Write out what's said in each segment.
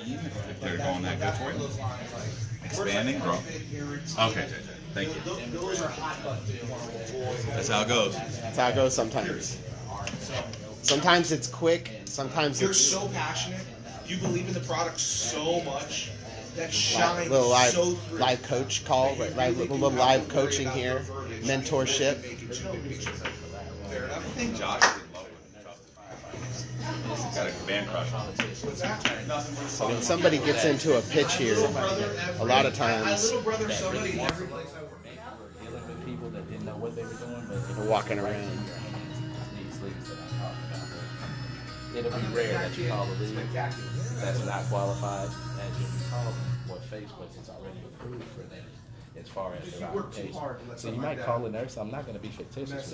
team if they're going that good for you? Expanding, grow. Okay, thank you. That's how it goes. That's how it goes sometimes. Sometimes it's quick. Sometimes You're it's so passionate. You believe in the product so much that shines little so through. live coach call, right? Little live coaching here, mentorship. Fair enough. I think Josh is in love with it. He's got a man crush on it. When somebody gets into a pitch here, a lot of times Little brother, somebody every place I work. Dealing with people that didn't know what they were doing, but they're walking around. these leads that I'm talking about. It'll be rare that you call a lead that's not qualified, as you'll be called what Facebook has already approved for them as far as their application. So you might call a nurse. I'm not going to be fictitious.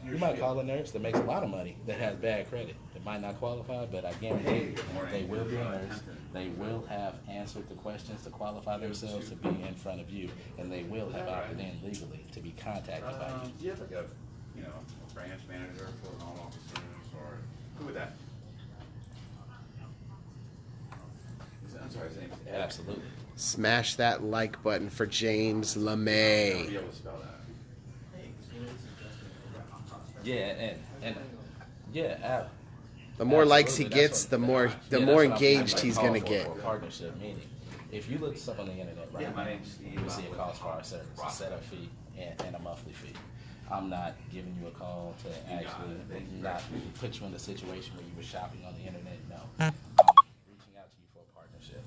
You might call a nurse that makes a lot of money that has bad credit. That might not qualify, but I guarantee they will be a nurse. They will have answered the questions to qualify themselves to be in front of you, and they will have opted in legally to be contacted by you. Do you have like a branch manager for an all officers, or who would that? I'm sorry, his name is Ed. Absolutely. Smash that like button for James I'll LeMay. be able to spell that. Yeah, and yeah. The more likes he Absolutely. gets, That's the more that's more what I'm engaged saying, he's call gonna for get. a partnership meeting. If you look this up on the internet right Yeah, my now, name's Steve. you will see a cost for our service, a setup fee and a monthly fee. I'm not giving you a call to actually not put you in the situation where you were shopping on the internet. No, I'm reaching out to you for a partnership.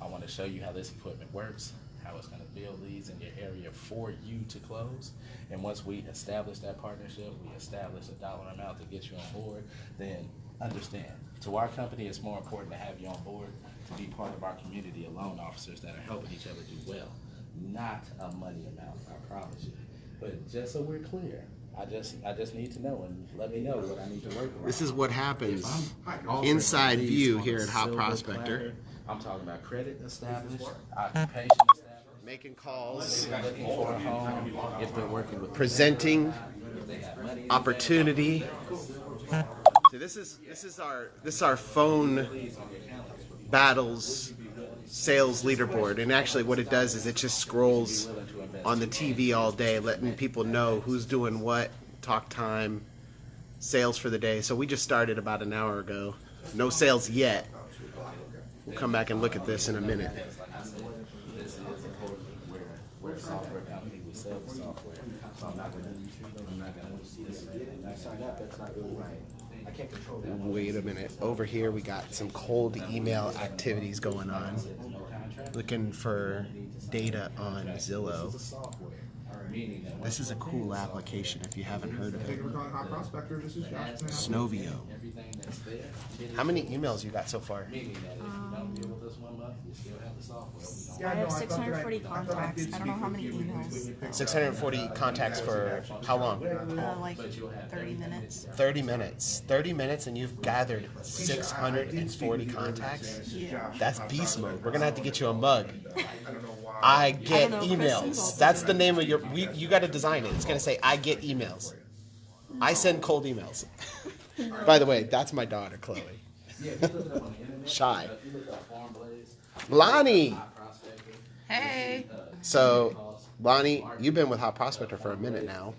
I want to show you how this equipment works, how it's going to build leads in your area for you to close. And once we establish that partnership, we establish a dollar amount to get you on board, then understand, to our company, it's more important to have you on board to be part of our community of loan officers that are helping each other do well, not a money amount, I promise you. But just so we're clear, I just need to know and let me know what I need to work around. This is what happens. Offering Inside leads view on here a at Hot silver Prospector. platter. I'm talking about credit established, occupation established. Making calls, They're looking for a home, if they're working with presenting if they have money, opportunity. See, this is our phone battles sales leaderboard, and actually what it does is it just scrolls on the TV all day, letting people know who's doing what, talk time, sales for the day. So we just started about an hour ago. No sales yet. We'll come back and look at this in a minute. this is important. We're a software company. We sell the software. So I'm not going to sign up. That's not really right. I can't control that. Wait a minute. Over here we got some cold email activities going on. Looking for data on Zillow. This is a cool application if you haven't heard of it. Snovio. How many emails you got so far? I have 640 contacts. I don't know how many emails. 640 contacts for how long? Like 30 minutes. 30 minutes. 30 minutes and you've gathered 640 contacts? Yeah. That's beast mode. We're going to have to get you a mug. I get emails. That's the name of you got to design it. It's going to say, I get emails. I send cold emails. By the way, that's my daughter, Chloe. Shy. Lonnie. Hey. So, Lonnie, you've been with Hot Prospector for a minute now.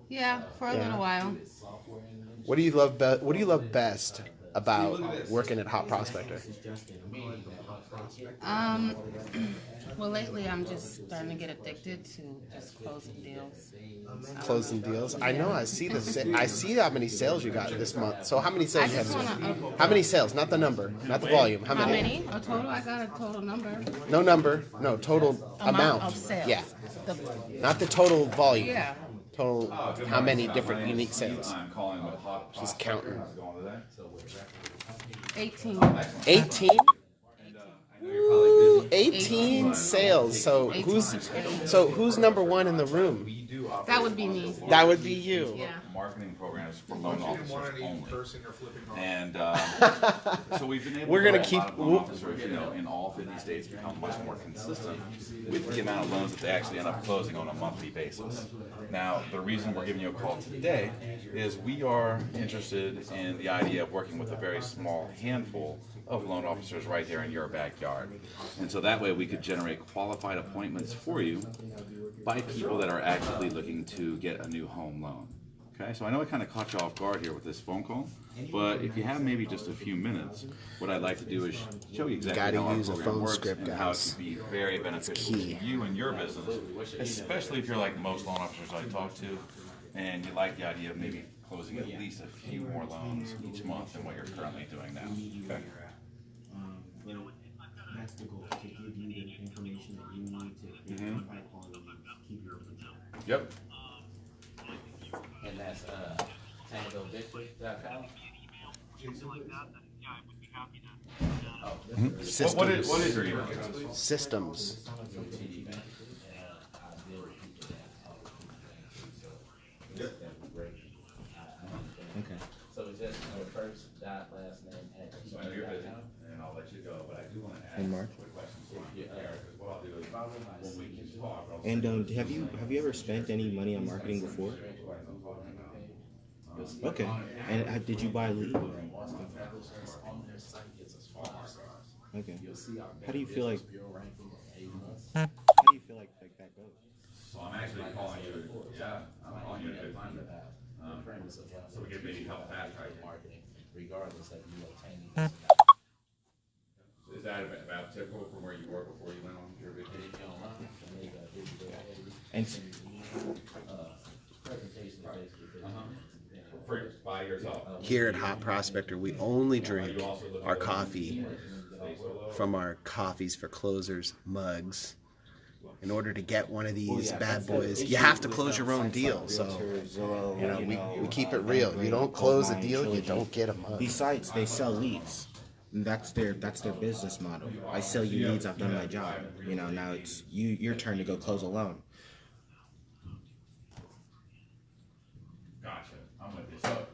Yeah, for a little while. What do you love? What do you love best about working at Hot Prospector? Well, lately I'm just starting to get addicted to just closing deals. Closing deals. I know. I see the. I see how many sales you got this month. So how many sales you have? How many sales? Not the number. Not the volume. How many? A total? I got a total number. No number. No total amount. Of sales. Yeah. The, Not the total volume. yeah. Total. How many different unique sales? I'm calling the hot. She's counting. 18. 18. Ooh, 18 sales. So who's number one in the room? That would be me. That would be you. Yeah. Marketing programs for loan officers only. And so we've been able We're to gonna help a lot of loan officers, in all 50 states become much more consistent with the amount of loans that they actually end up closing on a monthly basis. Now, the reason we're giving you a call today is we are interested in the idea of working with a very small handful of loan officers right there in your backyard. And so that way we could generate qualified appointments for you by people that are actively looking to get a new home loan. Okay, so I know I kind of caught you off guard here with this phone call, but if you have maybe just a few minutes, what I'd like to do is show you exactly Gotta how our use a program phone works script, and how it guys. can be very beneficial to you and your business, especially if you're like most loan officers I talk to, and you like the idea of maybe closing at least a few more loans each month than what you're currently doing now. Okay. That's the goal, to give you the information that you need to create high quality leads, keep your control. Yep. And that's TangoVictory.com. Systems. What is your email? Systems. Okay. So it's just your first dot last name at So I know you're busy, and I'll let you go, but I do want to ask And Mark? a quick question for you, Eric, because what I'll do is when we can talk, I'll And have you ever spent any money on marketing before? Okay. And did you buy lead? Okay. How do you feel like? How do you feel like that goes? So I'm actually calling you, I'm calling you at a good time. So we can maybe help fast track it. Marketing, regardless of you obtaining. Is that about typical from where you were before you went on your vacation? And By yourself. Here at Hot Prospector, we only drink our coffee from our Coffees for Closers mugs. In order to get one of these bad boys, you have to close your own deal. So, you know, we keep it real. You don't close a deal, you don't get a mug. these sites, they sell leads. And that's their business model. I sell you leads. I've done my job. You know, now it's your turn to go close a loan. Gotcha. I'm with you. So,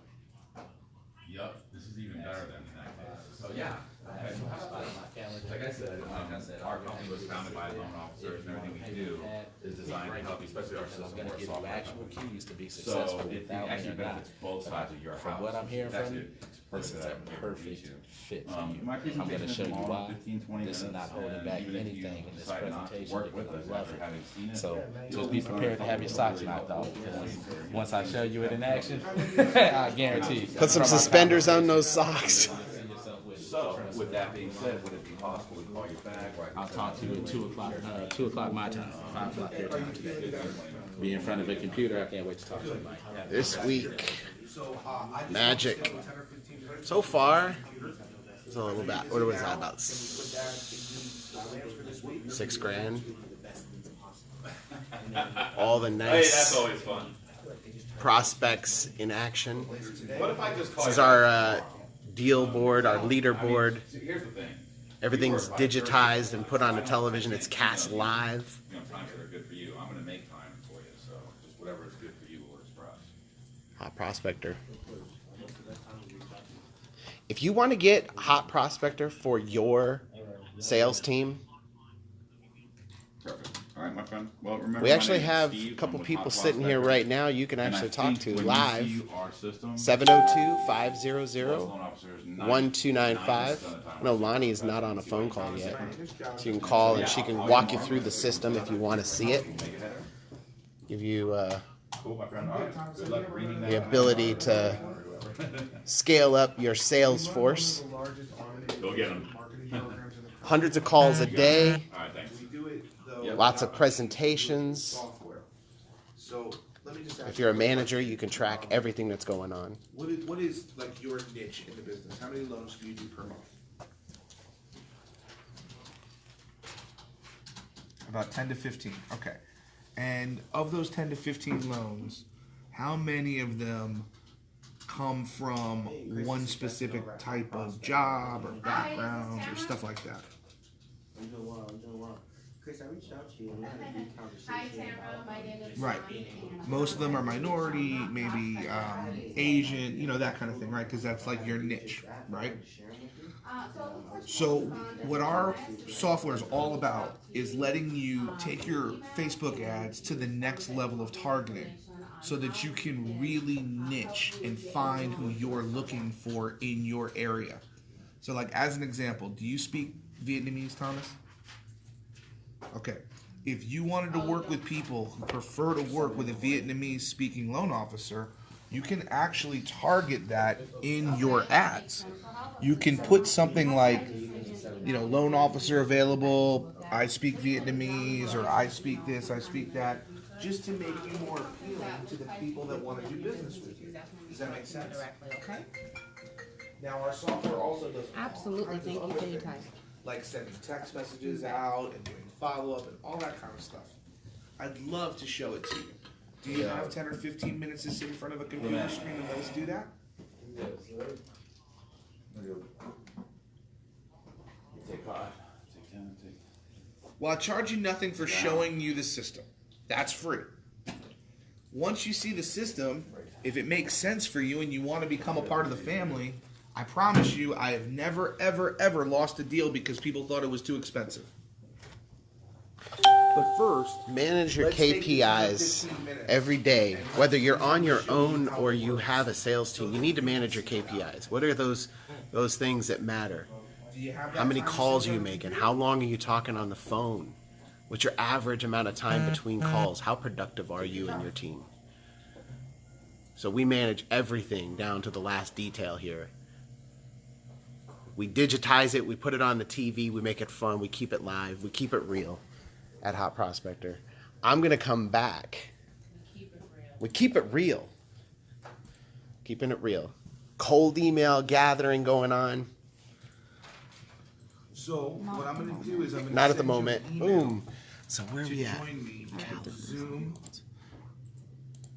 yep, this is even better than that. So yeah. Like I said, our company was founded by loan officers, and everything we do is designed to help, especially our I'm system gonna or give you software. actual keys to be successful So it without actually me or not. benefits both sides of your house. From what I'm hearing It's from actually- you, it's this is that a I'm able to perfect teach you. fit for you. My I'm gonna presentation show is you long, why. 15, 20 This is minutes, not holding and back even if you anything in this decide not to presentation. work You're with gonna us love after it. having seen it, So just be prepared to have your socks knocked off. Because once I show you it in action, I guarantee. Put some suspenders on those socks. So, with that being said, would it be possible to call you back? Or I'll talk to you at 2 o'clock. 2 o'clock my time. 5 o'clock your time today. Be in front of a computer. I can't wait to talk to you, Mike. This week, magic. So far, it's a little bit. What was that about? $6,000. All the Hey, that's nice always fun. prospects in action. What if I just call This is you? our deal board, our leaderboard. So here's the thing. Everything's digitized and put on a television. It's cast live. You know, times that are good for you. I'm going to make time for you. So just whatever is good for you works for us. Hot Prospector. If you want to get Hot Prospector for your sales team, Perfect. All right, my friend. Well, remember, we my actually name is have Steve. a couple I'm with people Hot sitting here Prospector. right now you can And I actually talk think to when you live. see our system, 702-500-1295. No, Lonnie is not on a phone call yet. So you can call and she can walk you through the system if you want to see it. Give you Cool, my friend. All right. Good luck reading that. the ability to scale up your sales force. Go get them. Hundreds of calls a day, All right, thanks. lots of presentations. So let me just ask If you're a manager, you can track everything that's going on. what is like your niche in the business? How many loans do you do per month? About 10 to 15. Okay. And of those 10 to 15 loans, how many of them come from one specific type of job or background or stuff like that? I'm doing well. Chris, I reached out to you and we had a good conversation. Hi, Tamara. My name is Right. Lonnie. Most of them are minority, maybe Asian, you know, that kind of thing, right? Because that's like your niche, right? So what our software is all about is letting you take your Facebook ads to the next level of targeting so that you can really niche and find who you're looking for in your area. So, like, as an example, do you speak Vietnamese, Thomas? Okay. If you wanted to work with people who prefer to work with a Vietnamese speaking loan officer, you can actually target that in your ads. You can put something like, you know, loan officer available, I speak Vietnamese, or I speak this, I speak that, just to make you more appealing to the people that want to do business with you. Does that make sense? Okay. Now, our software also does Absolutely. Thank you for your time. like sending text messages out and doing follow-up and all that kind of stuff. I'd love to show it to you. Do you have 10 or 15 minutes to sit in front of a computer screen and let us do that? Well, I charge you nothing for showing you the system. That's free. Once you see the system, if it makes sense for you and you want to become a part of the family, I promise you I have never, ever, ever lost a deal because people thought it was too expensive. But first, Manage your let's take 10 or KPIs 15 minutes. every day, whether you're on your own or you have a sales team. You need to manage your KPIs. What are those things that matter? Do you have that How many time to calls sit are you on the making? computer? How long are you talking on the phone? What's your average amount of time between calls? How productive are you and your team? So we manage everything down to the last detail here. We digitize it, we put it on the TV, we make it fun, we keep it live, we keep it real at Hot Prospector. I'm gonna come back. We keep it real. Keeping it real. Cold email gathering going on. So what I'm going to do is I'm going to Not at the send you an moment. email Boom. So where are to we at? join me on Zoom.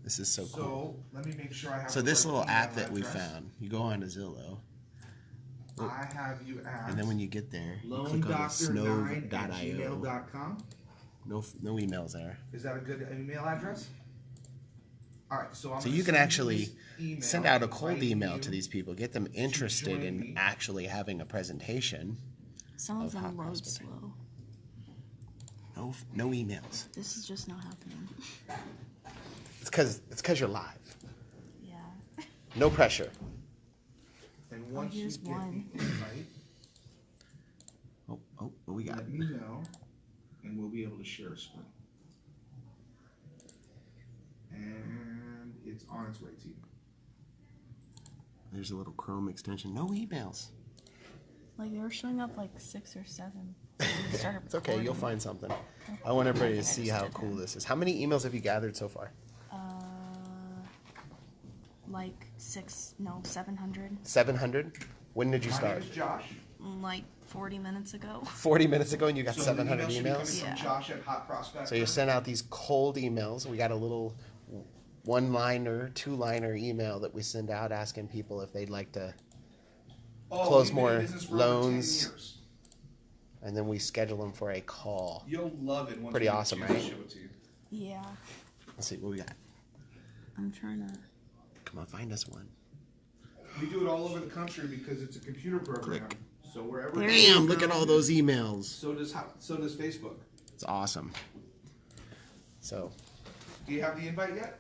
This is so cool. So let me make sure I have. So the this right little email app that we address. found, you go on to Zillow, I have you at and then when you get there, you click on the snove.io. loandoctor9@gmail.com. No emails there. Is that a good email address? All right, so I'm So gonna you can send actually this email send out a cold inviting email you to these people, get them interested join in me. actually having a presentation. Some of Of Hot them load Prospector. slow. No emails. This is just not happening. It's because you're live. Yeah. No pressure. And once you here's get one. the invite, Oh, what we got? let me know, and we'll be able to share a screen. And it's on its way to you. There's a little Chrome extension. No emails. Like they were showing up like 6 or 7. It's okay. You'll find something. I want everybody to see how cool this is. How many emails have you gathered so far? Like 700. 700. When did you My start? name is Josh. Like 40 minutes ago. 40 minutes ago, and you got So the 700 email should be coming emails. from Yeah. Josh at Hot Prospector. So you sent out these cold emails. We got a little one-liner, two-liner email that we send out asking people if they'd like to, close we've been in more business for over 10 loans. years. and then we schedule them for a call. You'll love it. Once Pretty we get a awesome, chance to right? show it to you. Yeah. Let's see what we got. I'm trying to. Come on, find us one. We do it all over the country because it's a computer program. Click. So wherever. There Damn! Look at all those emails. So does Facebook. It's awesome. So, Do you have the invite yet?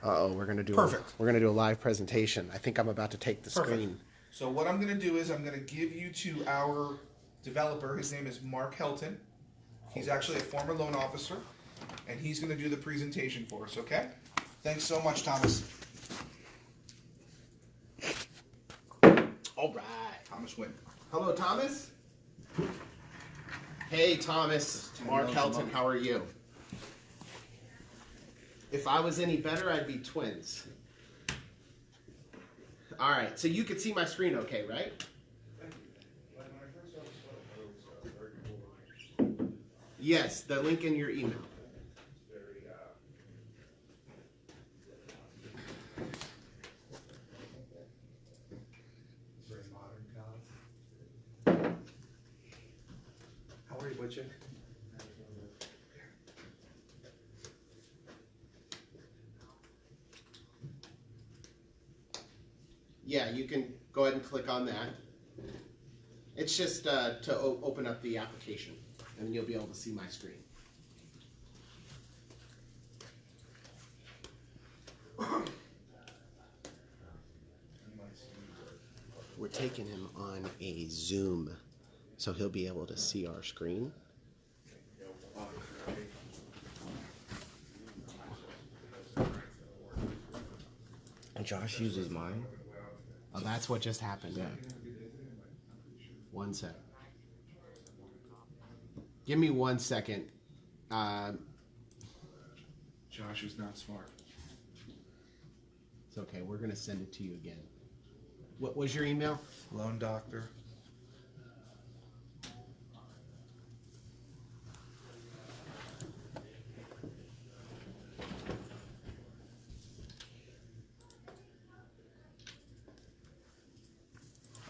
we're gonna do. Perfect. We're gonna do a live presentation. I think I'm about to take the Perfect. screen. So what I'm going to do is I'm going to give you to our developer. His name is Mark Helton. He's actually a former loan officer, and he's going to do the presentation for us. Okay? Thanks so much, Thomas. All right. Thomas Wynn. Hello, Thomas. Hey, Thomas. Mark Helton, how are you? If I was any better, I'd be twins. All right, so you can see my screen okay, right? Yes, the link in your email. How are you, Butcher? Yeah, you can go ahead and click on that. It's just to open up the application, and then you'll be able to see my screen. we're taking him on a Zoom, so he'll be able to see our screen. Josh uses mine. Oh, that's what just happened. Yeah. 1 sec. Give me 1 second. Josh is not smart. It's okay. We're going to send it to you again. What was your email? Loan doctor.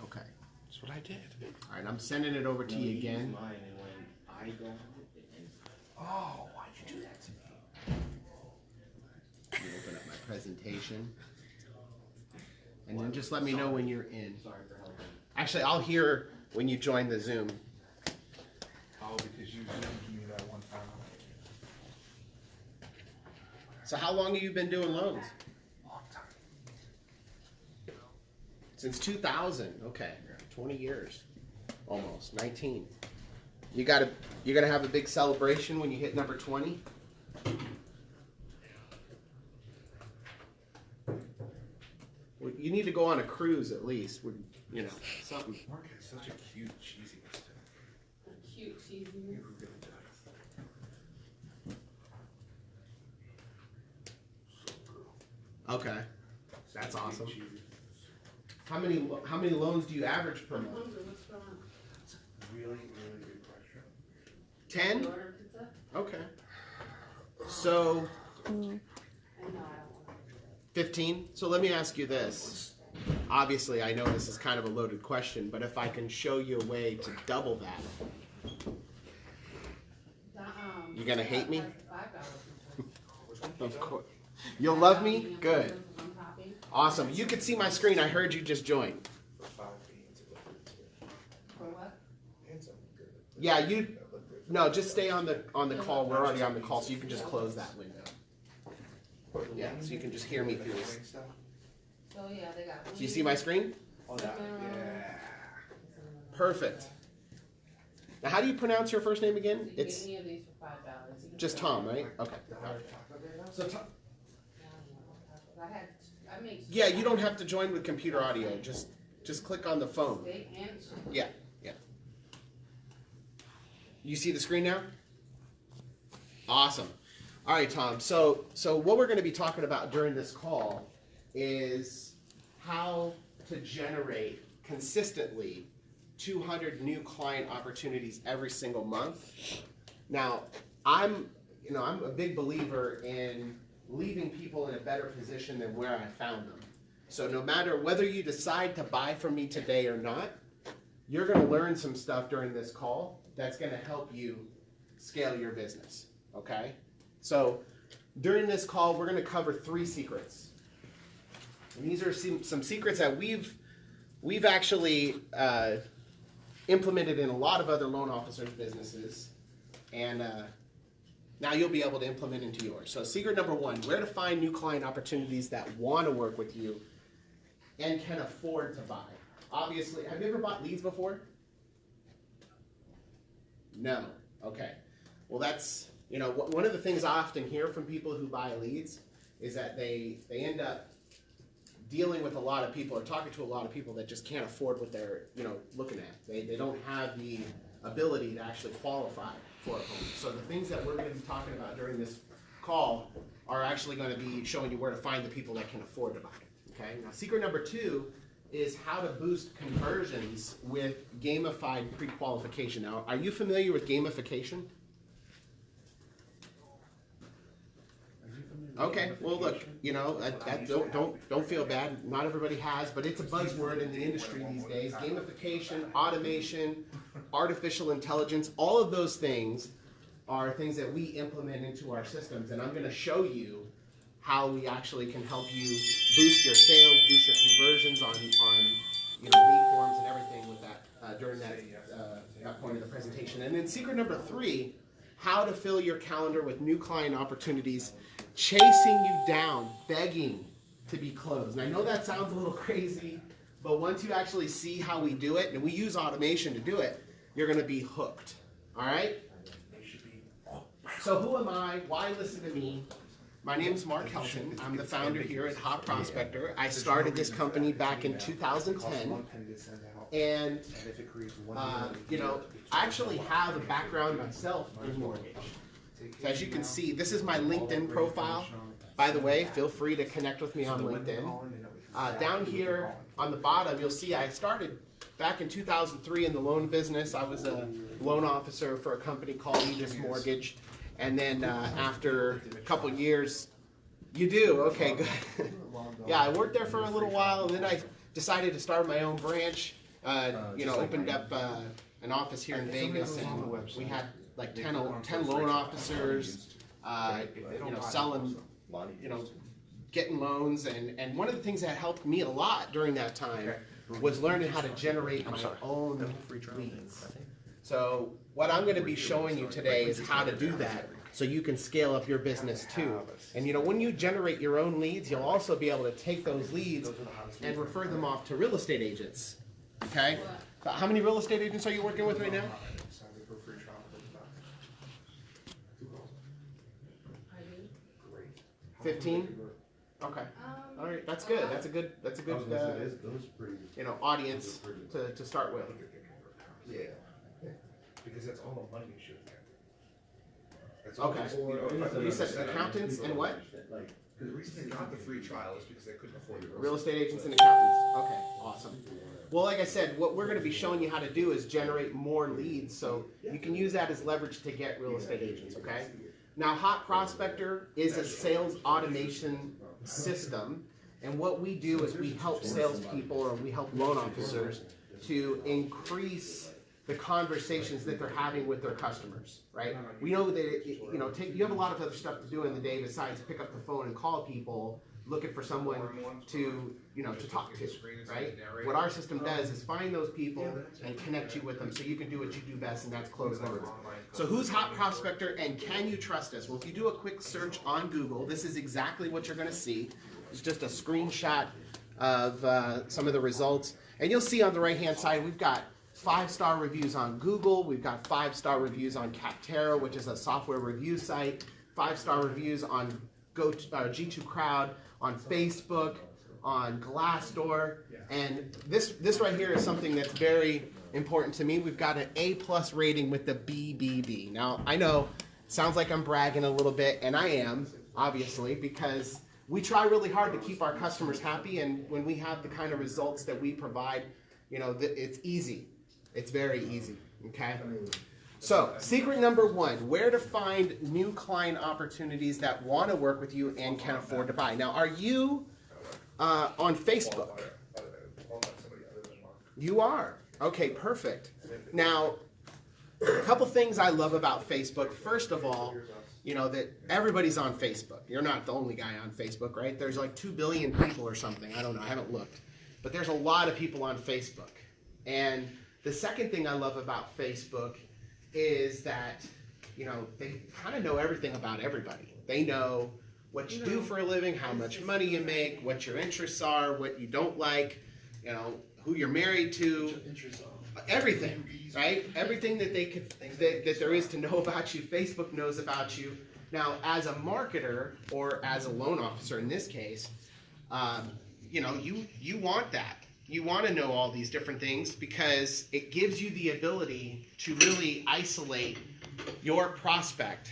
Okay. That's what I did. All right, I'm sending it over to you again. Mine, and when I go and Oh, why'd you do that to me? Let me open up my presentation. And then just let me know when you're in. Actually, I'll hear when you join the Zoom. Oh, because you zoomed me that one time. So how long have you been doing loans? Long time. Since 2000. Okay, 20 years. Almost 19. You're gonna have a big celebration when you hit number 20. Well, you need to go on a cruise at least. You know, something. Mark has such a cute cheesiness to him. Cute, cheesy. He really does. So true. Okay, that's awesome. Cheesy. How many loans do you average per month? Really, really good question. 10? Okay. So 15. So let me ask you this. Obviously, I know this is kind of a loaded question, but if I can show you a way to double that, you gonna hate me? Of course. You'll love me? Good. Awesome. You can see my screen. I heard you just joined. Yeah, no, just stay on the call. We're already on the call, so you can just close that window. Yeah, so you can just hear me through this. So yeah, they got. Do you see my screen? Yeah. Perfect. Now, how do you pronounce your first name again? It's Any of these for $5. just Tom, right? Okay. So Tom, I make. yeah, you don't have to join with computer audio. Just click on the phone. Yeah, yeah. You see the screen now? Awesome. All right, Tom. So what we're going to be talking about during this call is how to generate consistently 200 new client opportunities every single month. Now, I'm a big believer in leaving people in a better position than where I found them. So no matter whether you decide to buy from me today or not, you're going to learn some stuff during this call that's going to help you scale your business, okay? So during this call, we're going to cover 3 secrets. And these are some secrets that we've actually implemented in a lot of other loan officers' businesses, and now you'll be able to implement into yours. So secret number 1, where to find new client opportunities that want to work with you and can afford to buy. Obviously, have you ever bought leads before? No. Okay. Well, that's, one of the things I often hear from people who buy leads is that they end up dealing with a lot of people or talking to a lot of people that just can't afford what they're, looking at. They don't have the ability to actually qualify for a home. So the things that we're going to be talking about during this call are actually going to be showing you where to find the people that can afford to buy it. Okay. Now, secret number 2 is how to boost conversions with gamified pre-qualification. Now, are you familiar with gamification? Okay, well look, don't feel bad. Not everybody has, but it's a buzzword in the industry these days. Gamification, automation, artificial intelligence, all of those things are things that we implement into our systems, and I'm going to show you how we actually can help you boost your sales, boost your conversions on lead forms and everything with that during that point of the presentation. And then secret number 3, how to fill your calendar with new client opportunities, chasing you down, begging to be closed. And I know that sounds a little crazy, but once you actually see how we do it, and we use automation to do it, you're going to be hooked. All right? So who am I? Why listen to me? My name is Mark Helton. I'm the founder here at Hot Prospector. I started this company back in 2010. And, you know, I actually have a background myself in mortgage. So as you can see, this is my LinkedIn profile. By the way, feel free to connect with me on LinkedIn. Down here on the bottom, you'll see I started back in 2003 in the loan business. I was a loan officer for a company called Aegis Mortgage. And then after a couple years, you do? Okay, good. Yeah, I worked there for a little while, and then I decided to start my own branch. You know, opened up an office here in Vegas, and we had like 10 loan officers, you know, selling, you know, getting loans. And one of the things that helped me a lot during that time was learning how to generate my own leads. So what I'm going to be showing you today is how to do that so you can scale up your business too. And you know, when you generate your own leads, you'll also be able to take those leads and refer them off to real estate agents. Okay? How many real estate agents are you working with right now? 15? Okay. All right, that's good. That's a good you know, audience to start with. Yeah. Because that's all the money you should get. Okay. You said accountants and what? Because the reason they got the free trial is because they couldn't afford it. Real estate agents and accountants. Okay, awesome. Well, like I said, what we're going to be showing you how to do is generate more leads, so you can use that as leverage to get real estate agents, okay? Now, Hot Prospector is a sales automation system, and what we do is we help salespeople or we help loan officers to increase the conversations that they're having with their customers, right? We know that you know, you have a lot of other stuff to do in the day besides pick up the phone and call people looking for someone to, you know, to talk to, right? What our system does is find those people and connect you with them so you can do what you do best, and that's close loans. So who's Hot Prospector and can you trust us? Well, if you do a quick search on Google, this is exactly what you're going to see. It's just a screenshot of some of the results. And you'll see on the right-hand side, we've got 5-star reviews on Google. We've got 5-star reviews on Capterra, which is a software review site. 5-star reviews on G2 Crowd, on Facebook, on Glassdoor. And this right here is something that's very important to me. We've got an A+ rating with the BBB. Now, I know, sounds like I'm bragging a little bit, and I am, obviously, because we try really hard to keep our customers happy, and when we have the kind of results that we provide, you know, it's easy. It's very easy, okay? So, secret number 1, where to find new client opportunities that want to work with you and can afford to buy. Now, are you on Facebook? You are. Okay, perfect. Now, a couple things I love about Facebook. First of all, you know, that everybody's on Facebook. You're not the only guy on Facebook, right? There's like 2 billion people or something. I don't know. I haven't looked. But there's a lot of people on Facebook. And the second thing I love about Facebook is that, you know, they kind of know everything about everybody. They know what you do for a living, how much money you make, what your interests are, what you don't like, you know, who you're married to, everything, right? Everything that they could that there is to know about you, Facebook knows about you. Now, as a marketer or as a loan officer in this case, you know, you want that. You want to know all these different things because it gives you the ability to really isolate your prospect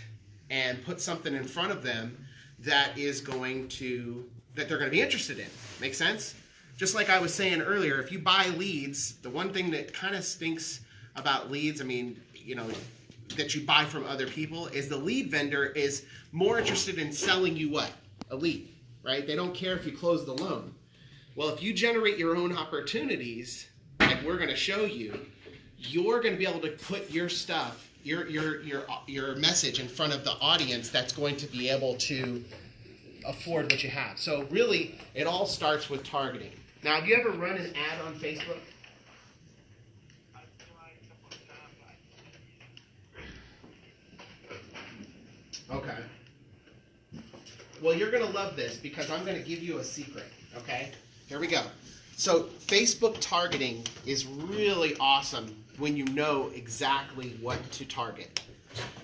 and put something in front of them that is going to, that they're going to be interested in. Make sense? Just like I was saying earlier, if you buy leads, the one thing that kind of stinks about leads, I mean, you know, that you buy from other people is the lead vendor is more interested in selling you what? A lead, right? They don't care if you close the loan. Well, if you generate your own opportunities, like we're going to show you, you're going to be able to put your stuff, your message in front of the audience that's going to be able to afford what you have. So really, it all starts with targeting. Now, have you ever run an ad on Facebook? Okay. Well, you're going to love this because I'm going to give you a secret, okay? Here we go. So Facebook targeting is really awesome when you know exactly what to target.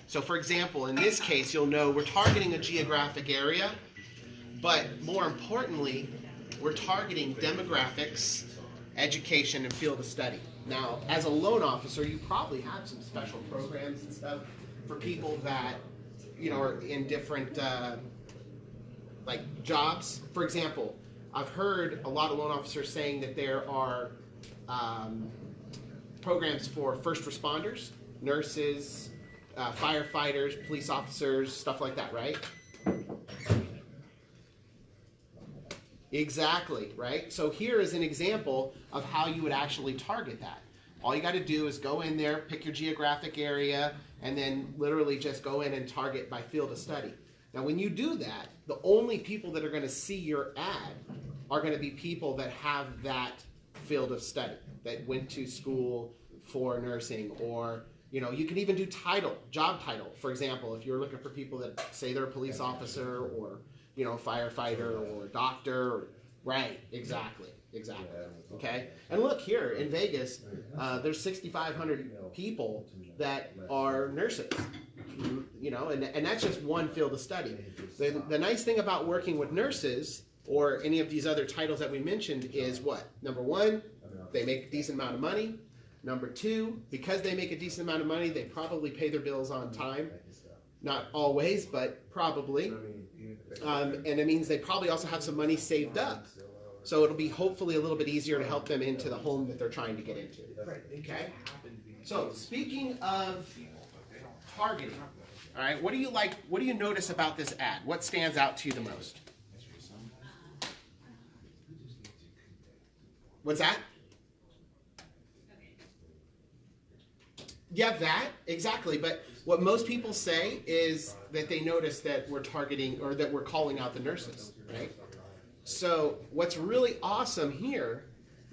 So for example, in this case, you'll know we're targeting a geographic area, but more importantly, we're targeting demographics, education, and field of study. Now, as a loan officer, you probably have some special programs and stuff for people that, you know, are in different like jobs. For example, I've heard a lot of loan officers saying that there are programs for first responders, nurses, firefighters, police officers, stuff like that, right? Exactly, right? So here is an example of how you would actually target that. All you got to do is go in there, pick your geographic area, and then literally just go in and target by field of study. Now, when you do that, the only people that are going to see your ad are going to be people that have that field of study, that went to school for nursing, or, you know, you can even do title, job title. For example, if you're looking for people that say they're a police officer or, you know, firefighter or doctor, right? Exactly. Okay. And look here in Vegas, there's 6,500 people that are nurses. You know, and that's just one field of study. The nice thing about working with nurses or any of these other titles that we mentioned is what? Number one, they make a decent amount of money. Number two, because they make a decent amount of money, they probably pay their bills on time. Not always, but probably. And it means they probably also have some money saved up. So it'll be hopefully a little bit easier to help them into the home that they're trying to get into. Okay? So speaking of targeting, all right, what do you like, what do you notice about this ad? What stands out to you the most? What's that? Yeah, that, exactly. But what most people say is that they notice that we're targeting or that we're calling out the nurses, right? So what's really awesome here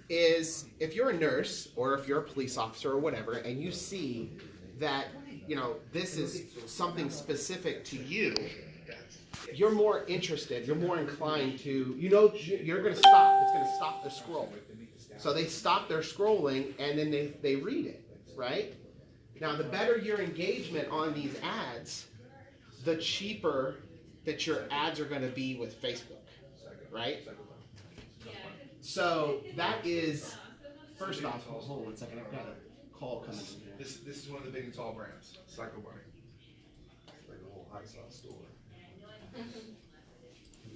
is if you're a nurse or if you're a police officer or whatever, and you see that, you know, this is something specific to you, you're more interested, you're more inclined to, you know, you're going to stop. It's going to stop the scroll. So they stop their scrolling and then they read it, right? Now, the better your engagement on these ads, the cheaper that your ads are going to be with Facebook, right? So that is, first off, hold on 1 second, I've got a call coming in. This is one of the big and tall brands, Psycho Bunny. Like a whole high sauce store.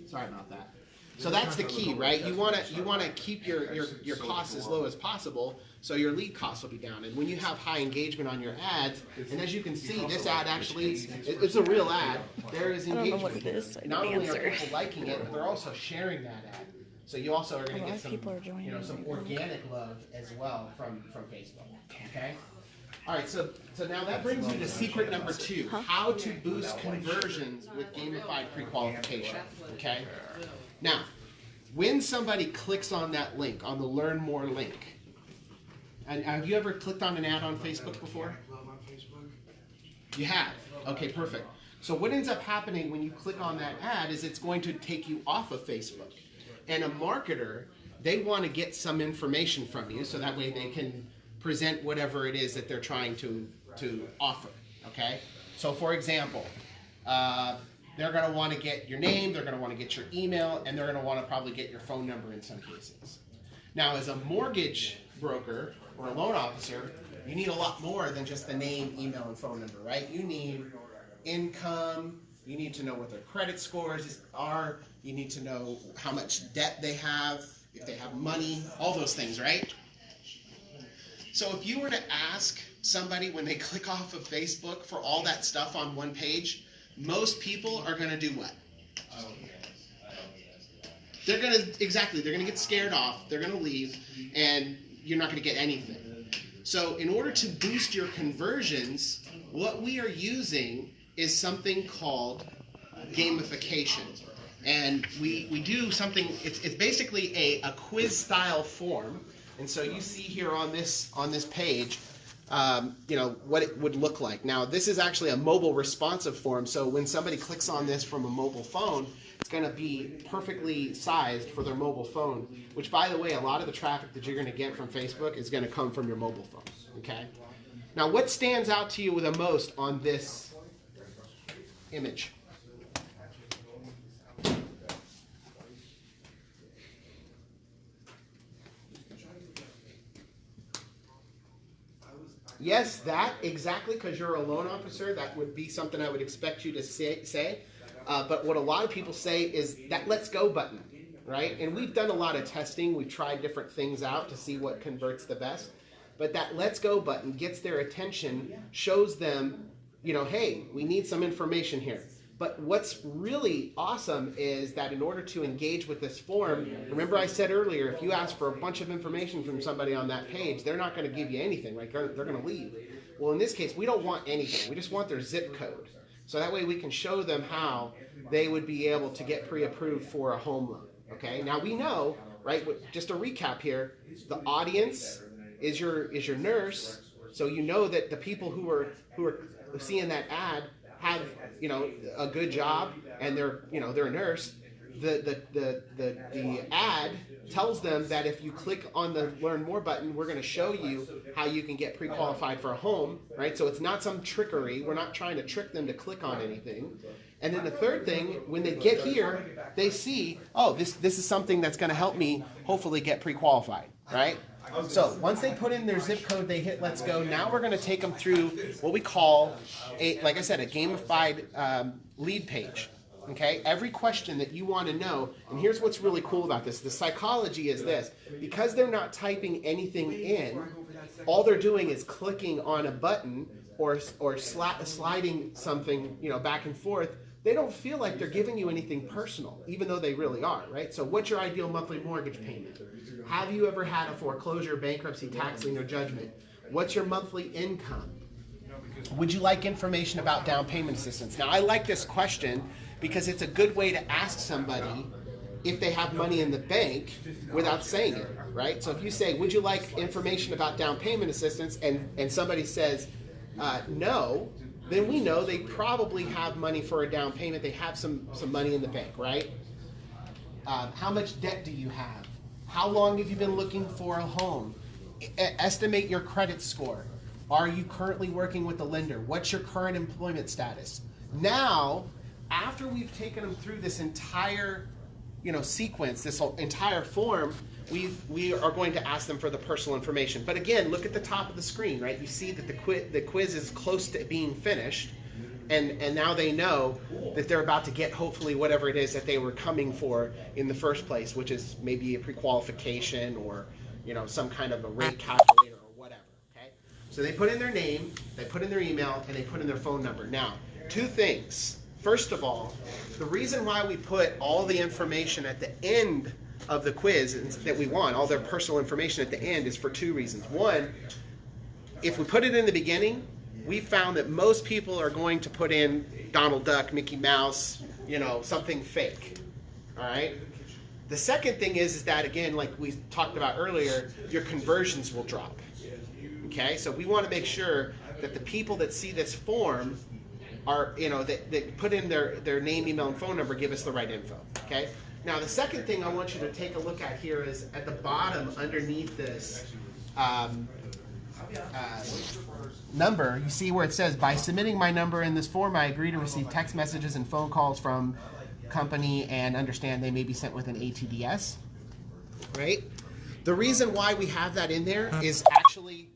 Sorry about that. So that's the key, right? You want to keep your costs as low as possible, so your lead costs will be down. And when you have high engagement on your ads, and as you can see, this ad actually it's a real ad. There is engagement. I don't know what it is. I Not didn't only are answer. people liking it, but they're also sharing that ad. So you also are going to get some, people are joining. you know, some organic love as well from Facebook. Okay. All right. So now that brings me to secret number 2: how to boost conversions with gamified pre-qualification. Okay. Now, when somebody clicks on that link, on the Learn More link, and have you ever clicked on an ad on Facebook before? You have. Okay, perfect. So what ends up happening when you click on that ad is it's going to take you off of Facebook. And a marketer, they want to get some information from you so that way they can present whatever it is that they're trying to offer. Okay? So for example, they're going to want to get your name, they're going to want to get your email, and they're going to want to probably get your phone number in some cases. Now, as a mortgage broker or a loan officer, you need a lot more than just the name, email, and phone number, right? You need income, you need to know what their credit scores are, you need to know how much debt they have, if they have money, all those things, right? So if you were to ask somebody when they click off of Facebook for all that stuff on one page, most people are going to do what? They're going to, exactly, they're going to get scared off, they're going to leave, and you're not going to get anything. So in order to boost your conversions, what we are using is something called gamification. And we do something, it's basically a quiz style form. And so you see here on this page, what it would look like. Now, this is actually a mobile responsive form, so when somebody clicks on this from a mobile phone, it's going to be perfectly sized for their mobile phone, which, by the way, a lot of the traffic that you're going to get from Facebook is going to come from your mobile phone, okay? Now, what stands out to you the most on this image? Yes, that exactly, because you're a loan officer, that would be something I would expect you to say. But what a lot of people say is that let's go button, right? And we've done a lot of testing. We've tried different things out to see what converts the best. But that let's go button gets their attention, shows them, hey, we need some information here. But what's really awesome is that in order to engage with this form, remember I said earlier, if you ask for a bunch of information from somebody on that page, they're not going to give you anything, right? They're going to leave. Well, in this case, we don't want anything. We just want their zip code. So that way we can show them how they would be able to get pre-approved for a home loan. Okay, now we know, right, just a recap here, the audience is your nurse, so you know that the people who are seeing that ad have a good job, and they're a nurse. The ad tells them that if you click on the Learn More button, we're going to show you how you can get pre-qualified for a home, right? So it's not some trickery. We're not trying to trick them to click on anything. And then the third thing, when they get here, they see, oh, this is something that's going to help me hopefully get pre-qualified, right? So once they put in their zip code, they hit Let's Go. Now we're going to take them through what we call, like I said, a gamified lead page. Okay, every question that you want to know, and here's what's really cool about this. The psychology is this. Because they're not typing anything in, all they're doing is clicking on a button or sliding something, back and forth. They don't feel like they're giving you anything personal, even though they really are, right? So what's your ideal monthly mortgage payment? Have you ever had a foreclosure, bankruptcy, tax lien, or judgment? What's your monthly income? Would you like information about down payment assistance? Now, I like this question because it's a good way to ask somebody if they have money in the bank without saying it, right? So if you say, would you like information about down payment assistance, and somebody says no, then we know they probably have money for a down payment. They have some money in the bank, right? How much debt do you have? How long have you been looking for a home? Estimate your credit score. Are you currently working with a lender? What's your current employment status? Now, after we've taken them through this entire sequence, this entire form, we are going to ask them for the personal information. But again, look at the top of the screen, right? You see that the quiz is close to being finished, and now they know that they're about to get hopefully whatever it is that they were coming for in the first place, which is maybe a pre-qualification or some kind of a rate calculator or whatever. Okay, so they put in their name, they put in their email, and they put in their phone number. Now, two things. First of all, the reason why we put all the information at the end of the quiz that we want, all their personal information at the end, is for two reasons. One, if we put it in the beginning, we found that most people are going to put in Donald Duck, Mickey Mouse, something fake. All right? The second thing is that, again, like we talked about earlier, your conversions will drop. Okay? So we want to make sure that the people that see this form are, that put in their name, email, and phone number, give us the right info. Okay? Now, the second thing I want you to take a look at here is at the bottom underneath this number, you see where it says, by submitting my number in this form, I agree to receive text messages and phone calls from company and understand they may be sent with an ATDS, right? The reason why we have that in there is actually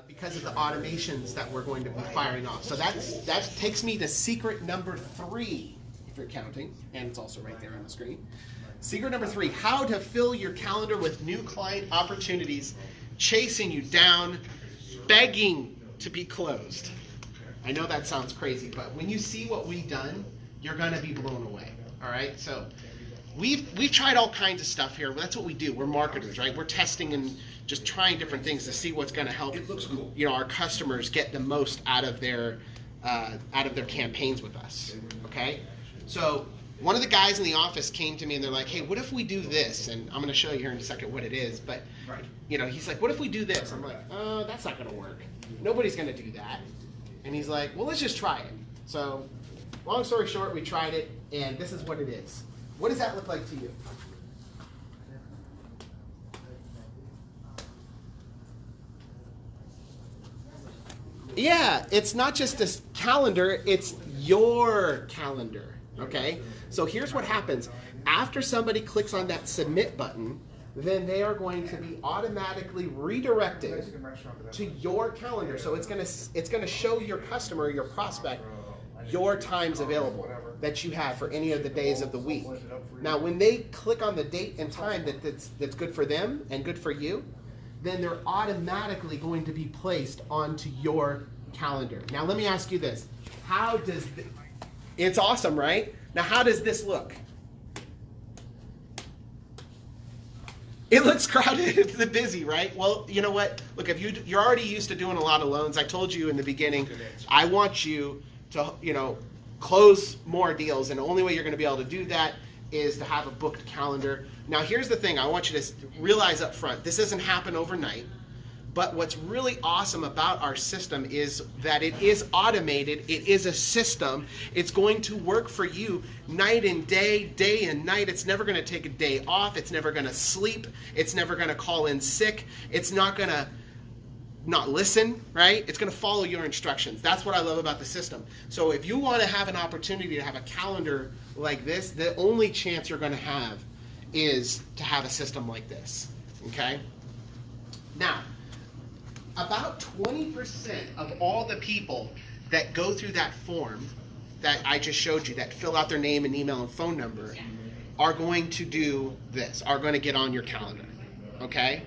because of the automations that we're going to be firing off. So that takes me to secret number 3, if you're counting, and it's also right there on the screen. Secret number 3, how to fill your calendar with new client opportunities, chasing you down, begging to be closed. I know that sounds crazy, but when you see what we've done, you're going to be blown away. All right, so we've tried all kinds of stuff here. That's what we do. We're marketers, right? We're testing and just trying different things to see what's going to help our customers get the most out of their campaigns with us. Okay, so One of the guys in the office came to me and they're like, hey, what if we do this? And I'm going to show you here in a second what it is. But, he's like, what if we do this? I'm like, oh, that's not going to work. Nobody's going to do that. And he's like, well, let's just try it. So, long story short, we tried it, and this is what it is. What does that look like to you? Yeah, it's not just a calendar, it's your calendar, okay? So here's what happens. After somebody clicks on that submit button, then they are going to be automatically redirected to your calendar. So it's gonna show your customer, your prospect, your times available that you have for any of the days of the week. Now, when they click on the date and time that's good for them and good for you, then they're automatically going to be placed onto your calendar. Now, let me ask you this. It's awesome, right? Now, how does this look? It looks crowded, it's busy, right? Well, you know what? Look, if you're already used to doing a lot of loans, I told you in the beginning, I want you to, close more deals, and the only way you're going to be able to do that is to have a booked calendar. Now, here's the thing. I want you to realize up front, this doesn't happen overnight, but what's really awesome about our system is that it is automated. It is a system. It's going to work for you night and day, day and night. It's never going to take a day off. It's never going to sleep. It's never going to call in sick. It's not going to not listen, right? It's going to follow your instructions. That's what I love about the system. So if you want to have an opportunity to have a calendar like this, the only chance you're going to have is to have a system like this, okay? Now, about 20% of all the people that go through that form that I just showed you, that fill out their name and email and phone number, are going to do this, are going to get on your calendar, okay?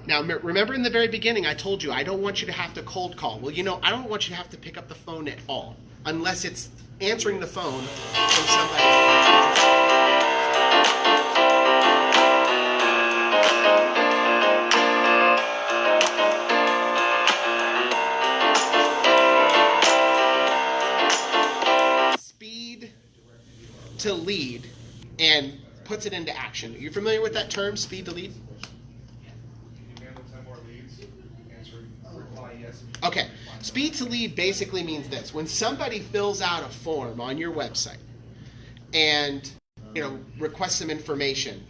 Now, remember in the very beginning, I told you, I don't want you to have to cold call. Well, I don't want you to have to pick up the phone at all, unless it's answering the phone from somebody. Speed to lead and puts it into action. Are you familiar with that term, speed to lead? Okay, speed to lead basically means this. When somebody fills out a form on your website and requests some information,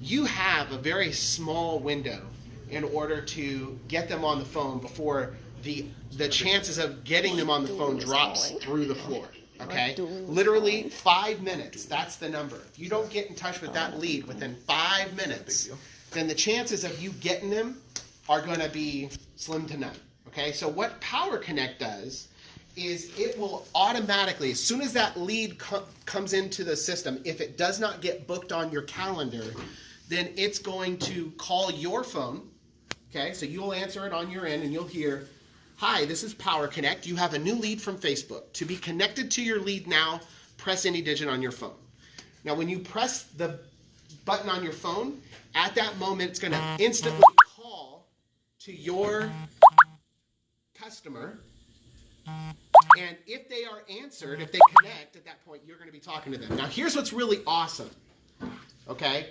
you have a very small window in order to get them on the phone before the chances of getting them on the phone drops through the floor. Okay? Literally 5 minutes. That's the number. If you don't get in touch with that lead within 5 minutes, then the chances of you getting them are going to be slim to none. Okay, so what Power Connect does is it will automatically, as soon as that lead comes into the system, if it does not get booked on your calendar, then it's going to call your phone. Okay, so you'll answer it on your end and you'll hear, hi, this is Power Connect. You have a new lead from Facebook. To be connected to your lead now, press any digit on your phone. Now, when you press the button on your phone, at that moment, it's going to instantly call to your customer, and if they are answered, if they connect, at that point, you're going to be talking to them. Now, here's what's really awesome, okay?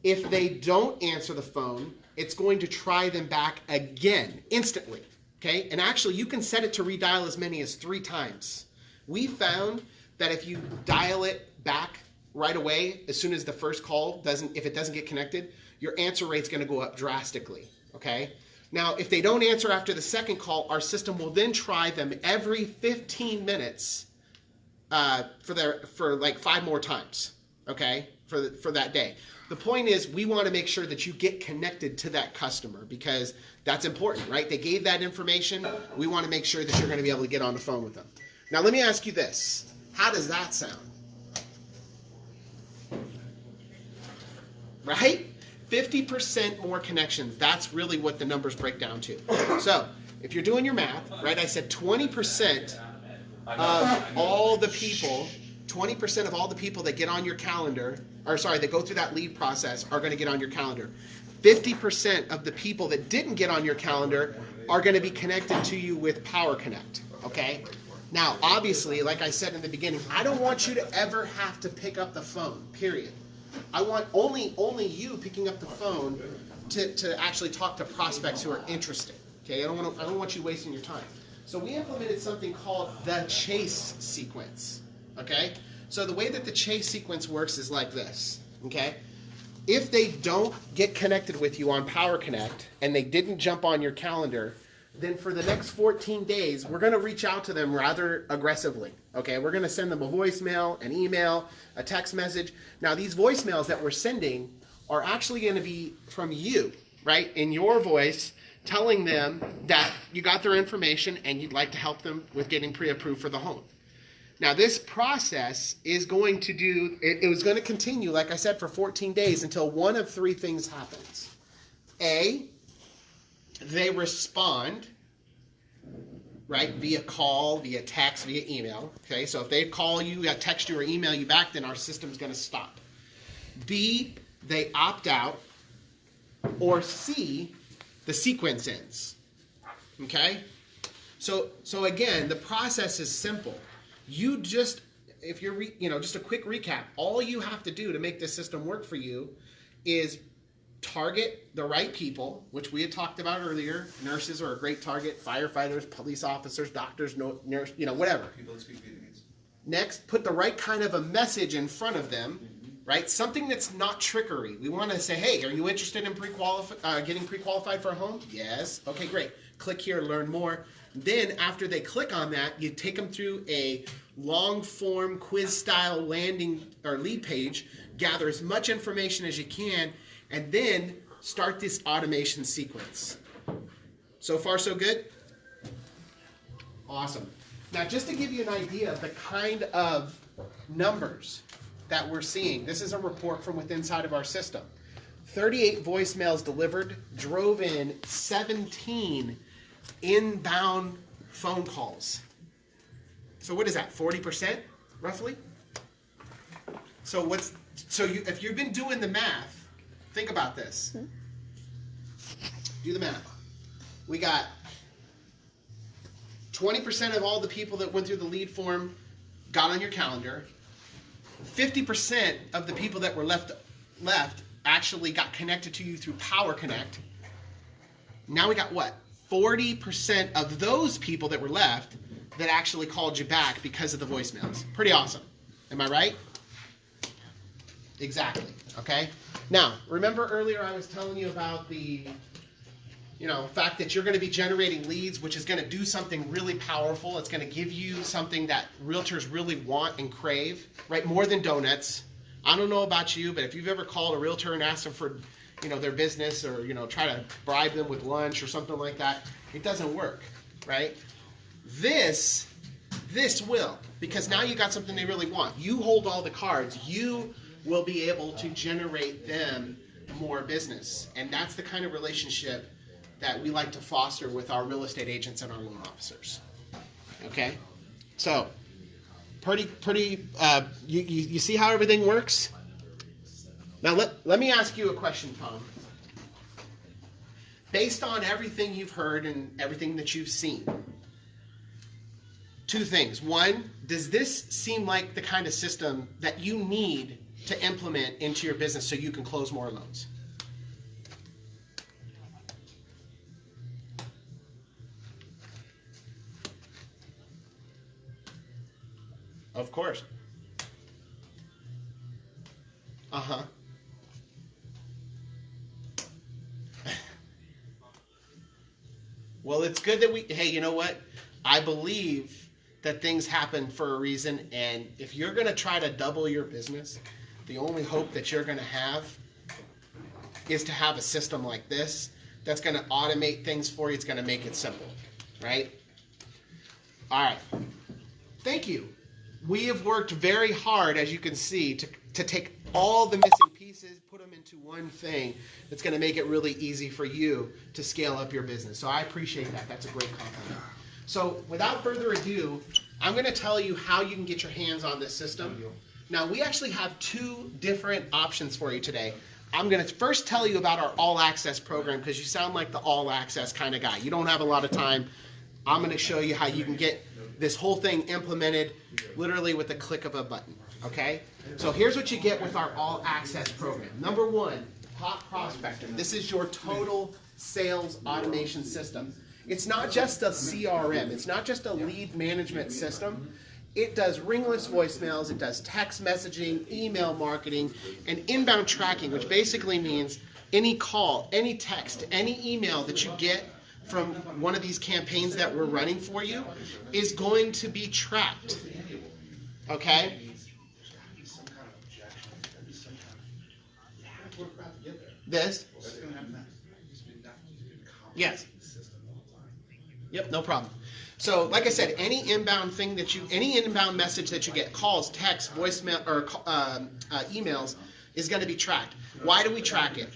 If they don't answer the phone, it's going to try them back again, instantly, okay? And actually, you can set it to redial as many as 3 times. We found that if you dial it back right away, as soon as the first call if it doesn't get connected, your answer rate's going to go up drastically, okay? Now, if they don't answer after the second call, our system will then try them every 15 minutes for like 5 more times, okay, for that day. The point is, we want to make sure that you get connected to that customer because that's important, right? They gave that information. We want to make sure that you're going to be able to get on the phone with them. Now, let me ask you this. How does that sound? Right? 50% more connections. That's really what the numbers break down to. So, if you're doing your math, right, I said 20% of all the people, 20% of all the people that get on your calendar, that go through that lead process are going to get on your calendar. 50% of the people that didn't get on your calendar are going to be connected to you with Power Connect, okay? Now, obviously, like I said in the beginning, I don't want you to ever have to pick up the phone, period. I want only you picking up the phone to actually talk to prospects who are interested. Okay, I don't want you wasting your time. So we implemented something called the chase sequence. Okay, so the way that the chase sequence works is like this. Okay, if they don't get connected with you on Power Connect and they didn't jump on your calendar, then for the next 14 days, we're going to reach out to them rather aggressively. Okay, we're going to send them a voicemail, an email, a text message. Now, these voicemails that we're sending are actually going to be from you, right, in your voice, telling them that you got their information and you'd like to help them with getting pre-approved for the home. Now, this process is going to it was going to continue, like I said, for 14 days until one of three things happens. A, they respond, right, via call, via text, via email. Okay, so if they call you, text you, or email you back, then our system's going to stop. B, they opt out. Or C, the sequence ends. Okay? So again, the process is simple. You just, if you're, just a quick recap, all you have to do to make this system work for you is target the right people, which we had talked about earlier. Nurses are a great target, firefighters, police officers, doctors, nurse, whatever. People that speak Vietnamese. Next, put the right kind of a message in front of them, right? Something that's not trickery. We want to say, hey, are you interested in getting pre-qualified for a home? Yes. Okay, great. Click here, learn more. Then after they click on that, you take them through a long form quiz style landing or lead page, gather as much information as you can, and then start this automation sequence. So far, so good? Awesome. Now, just to give you an idea of the kind of numbers that we're seeing, this is a report from within inside of our system. 38 voicemails delivered, drove in 17 inbound phone calls. So what is that, 40% roughly? So if you've been doing the math, think about this. Do the math. We got 20% of all the people that went through the lead form got on your calendar. 50% of the people that were left actually got connected to you through Power Connect. Now we got what? 40% of those people that were left that actually called you back because of the voicemails. Pretty awesome. Am I right? Exactly. Okay? Now, remember earlier I was telling you about the fact that you're going to be generating leads, which is going to do something really powerful. It's going to give you something that realtors really want and crave, right? More than donuts. I don't know about you, but if you've ever called a realtor and asked them for, their business or, try to bribe them with lunch or something like that, it doesn't work, right? This will, because now you got something they really want. You hold all the cards. You will be able to generate them more business. And that's the kind of relationship that we like to foster with our real estate agents and our loan officers. Okay? So, you see how everything works? Now let me ask you a question, Tom. Based on everything you've heard and everything that you've seen, two things. One, does this seem like the kind of system that you need to implement into your business so you can close more loans? Of course. Uh-huh. Well, it's good that hey, you know what? I believe that things happen for a reason, and if you're going to try to double your business, the only hope that you're going to have is to have a system like this that's going to automate things for you. It's going to make it simple, right? All right. Thank you. We have worked very hard, as you can see, to take all the missing pieces, put them into one thing that's going to make it really easy for you to scale up your business. So I appreciate that. That's a great compliment. So without further ado, I'm going to tell you how you can get your hands on this system. Now, we actually have two different options for you today. I'm going to first tell you about our All Access program because you sound like the All Access kind of guy. You don't have a lot of time. I'm going to show you how you can get this whole thing implemented literally with the click of a button, okay? So here's what you get with our all access program. Number one, Hot Prospector. This is your total sales automation system. It's not just a CRM. It's not just a lead management system. It does ringless voicemails. It does text messaging, email marketing, and inbound tracking, which basically means any call, any text, any email that you get from one of these campaigns that we're running for you is going to be tracked. Okay? This? Yes. Yep, no problem. So, like I said, any inbound message that you get, calls, texts, voicemail, or emails, is going to be tracked. Why do we track it?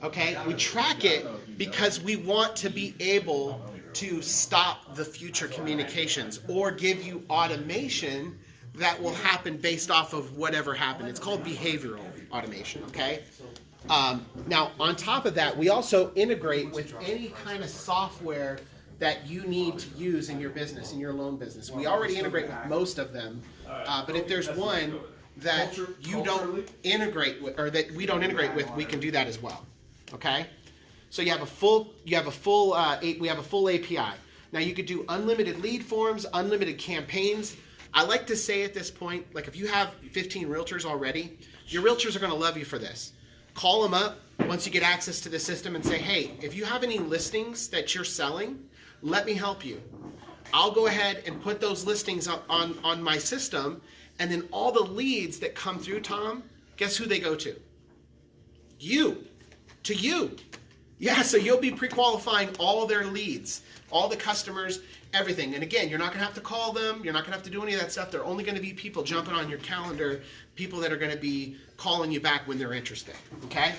Okay, we track it because we want to be able to stop the future communications or give you automation that will happen based off of whatever happened. It's called behavioral automation, okay? Now, on top of that, we also integrate with any kind of software that you need to use in your business, in your loan business. We already integrate with most of them, but if there's one that you don't integrate with, or that we don't integrate with, we can do that as well. Okay? So we have a full API. Now you could do unlimited lead forms, unlimited campaigns. I like to say at this point, like if you have 15 realtors already, your realtors are going to love you for this. Call them up once you get access to the system and say, hey, if you have any listings that you're selling, let me help you. I'll go ahead and put those listings on my system, and then all the leads that come through, Tom, guess who they go to? You. To you. Yeah, so you'll be pre-qualifying all their leads, all the customers, everything. And again, you're not going to have to call them. You're not going to have to do any of that stuff. They're only going to be people jumping on your calendar, people that are going to be calling you back when they're interested, okay?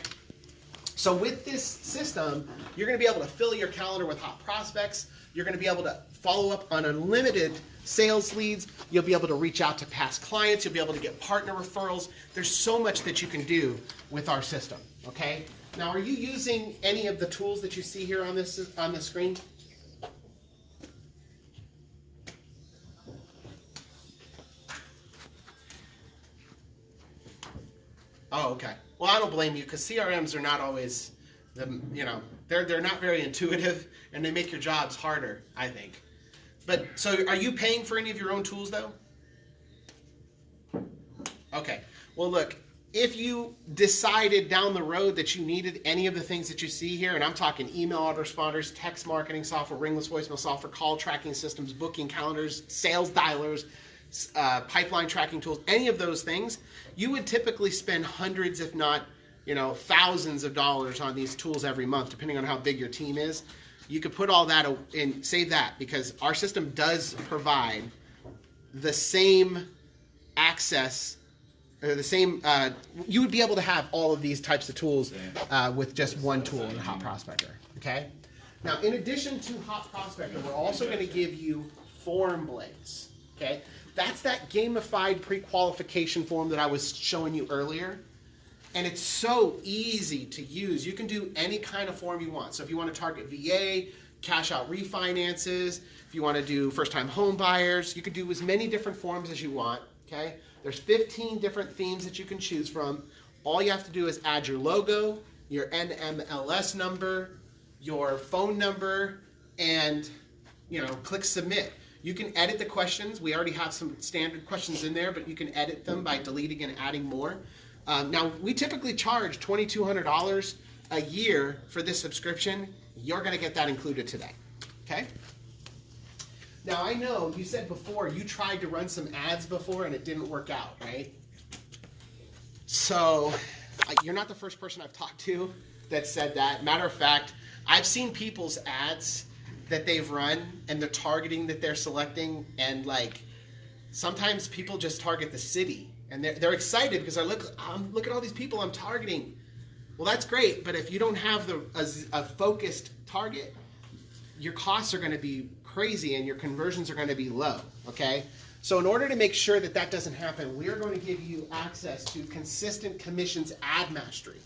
So with this system, you're going to be able to fill your calendar with hot prospects. You're going to be able to follow up on unlimited sales leads. You'll be able to reach out to past clients. You'll be able to get partner referrals. There's so much that you can do with our system, okay? Now, are you using any of the tools that you see here on the screen? Oh, okay. Well, I don't blame you because CRMs are not always, they're not very intuitive and they make your jobs harder, I think. But so, are you paying for any of your own tools though? Okay. Well, look. If you decided down the road that you needed any of the things that you see here, and I'm talking email autoresponders, text marketing software, ringless voicemail software, call tracking systems, booking calendars, sales dialers, pipeline tracking tools, any of those things, you would typically spend hundreds, if not, thousands of dollars on these tools every month, depending on how big your team is. You could put all that and save that because our system does provide the same access. You would be able to have all of these types of tools with just one tool in Hot Prospector, okay? Now, in addition to Hot Prospector, we're also going to give you form blades, okay? That's that gamified pre-qualification form that I was showing you earlier, and it's so easy to use. You can do any kind of form you want. So if you want to target VA, cash out refinances, if you want to do first-time home buyers, you can do as many different forms as you want, okay? There's 15 different themes that you can choose from. All you have to do is add your logo, your NMLS number, your phone number, and click submit. You can edit the questions. We already have some standard questions in there, but you can edit them by deleting and adding more. Now, we typically charge $2,200 a year for this subscription. You're going to get that included today, okay? Now, I know you said before you tried to run some ads before and it didn't work out, right? So, you're not the first person I've talked to that said that. Matter of fact, I've seen people's ads that they've run and the targeting that they're selecting, and sometimes people just target the city and they're excited because look at all these people I'm targeting. Well, that's great, but if you don't have a focused target, your costs are going to be crazy and your conversions are going to be low, okay? So in order to make sure that that doesn't happen, we are going to give you access to Consistent Commissions Ad Mastery.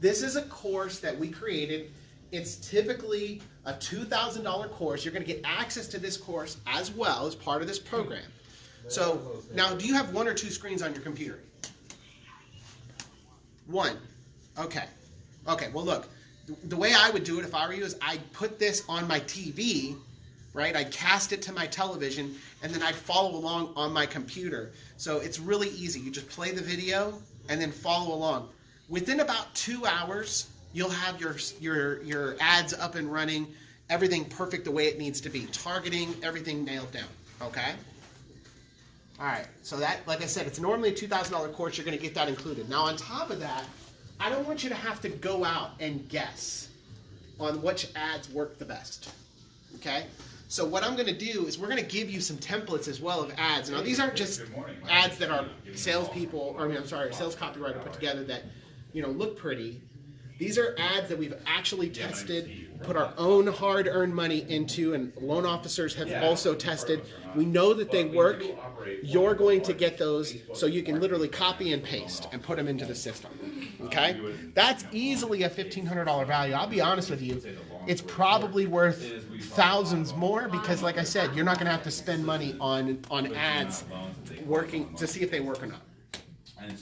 This is a course that we created It's typically a $2,000 course. You're going to get access to this course as well as part of this program. So now, do you have 1 or 2 screens on your computer? 1. Okay. Okay, well look, the way I would do it if I were you is I'd put this on my TV, right? I'd cast it to my television, and then I'd follow along on my computer. So it's really easy. You just play the video and then follow along. Within about 2 hours, you'll have your ads up and running, everything perfect the way it needs to be. Targeting, everything nailed down, okay? All right, so that, like I said, it's normally a $2,000 course. You're going to get that included. Now, on top of that, I don't want you to have to go out and guess on which ads work the best, okay? So what I'm going to do is we're going to give you some templates as well of ads. Now, these aren't just ads that our salespeople, or sales copywriter put together that, look pretty. These are ads that we've actually tested, put our own hard-earned money into, and loan officers have also tested. We know that they work. You're going to get those so you can literally copy and paste and put them into the system, okay? That's easily a $1,500 value. I'll be honest with you. It's probably worth thousands more because, like I said, you're not going to have to spend money on ads working to see if they work or not.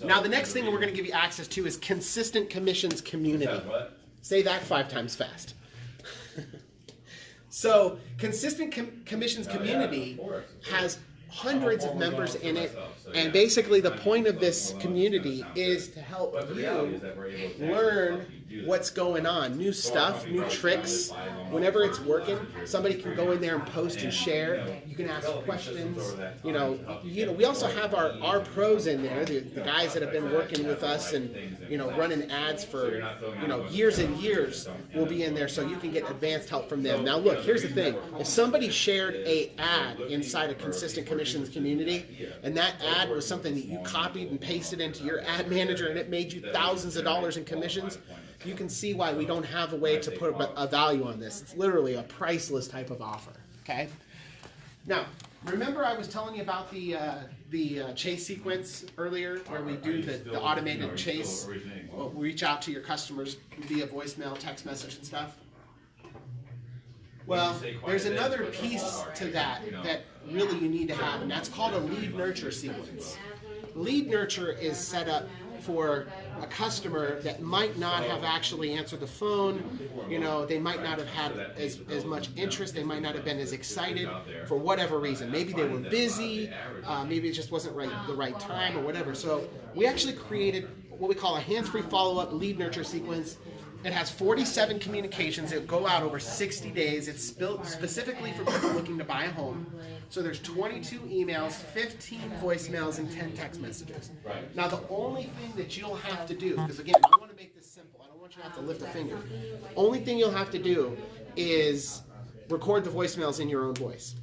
Now, the next thing we're going to give you access to is Consistent Commissions Community. Say that 5 times fast. So, Consistent Commissions Community has hundreds of members in it, and basically the point of this community is to help you learn what's going on, new stuff, new tricks. Whenever it's working, somebody can go in there and post and share. You can ask questions. We also have our pros in there, the guys that have been working with us and running ads for years and years will be in there, so you can get advanced help from them. Now look, here's the thing: if somebody shared a ad inside a Consistent Commissions community, and that ad was something that you copied and pasted into your ad manager, and it made you thousands of dollars in commissions, you can see why we don't have a way to put a value on this. It's literally a priceless type of offer, okay? Now, remember I was telling you about the chase sequence earlier, where we do the automated chase? We'll reach out to your customers via voicemail, text message, and stuff. Well, there's another piece to that really you need to have, and that's called a lead nurture sequence. Lead nurture is set up for a customer that might not have actually answered the phone. They might not have had as much interest. They might not have been as excited for whatever reason. Maybe they were busy. Maybe it just wasn't the right time or whatever. So we actually created what we call a hands-free follow-up lead nurture sequence. It has 47 communications. It'll go out over 60 days. It's built specifically for people looking to buy a home. So there's 22 emails, 15 voicemails, and 10 text messages. Now the only thing that you'll have to do, because again, I want to make this simple. I don't want you to have to lift a finger. Only thing you'll have to do is record the voicemails in your own voice.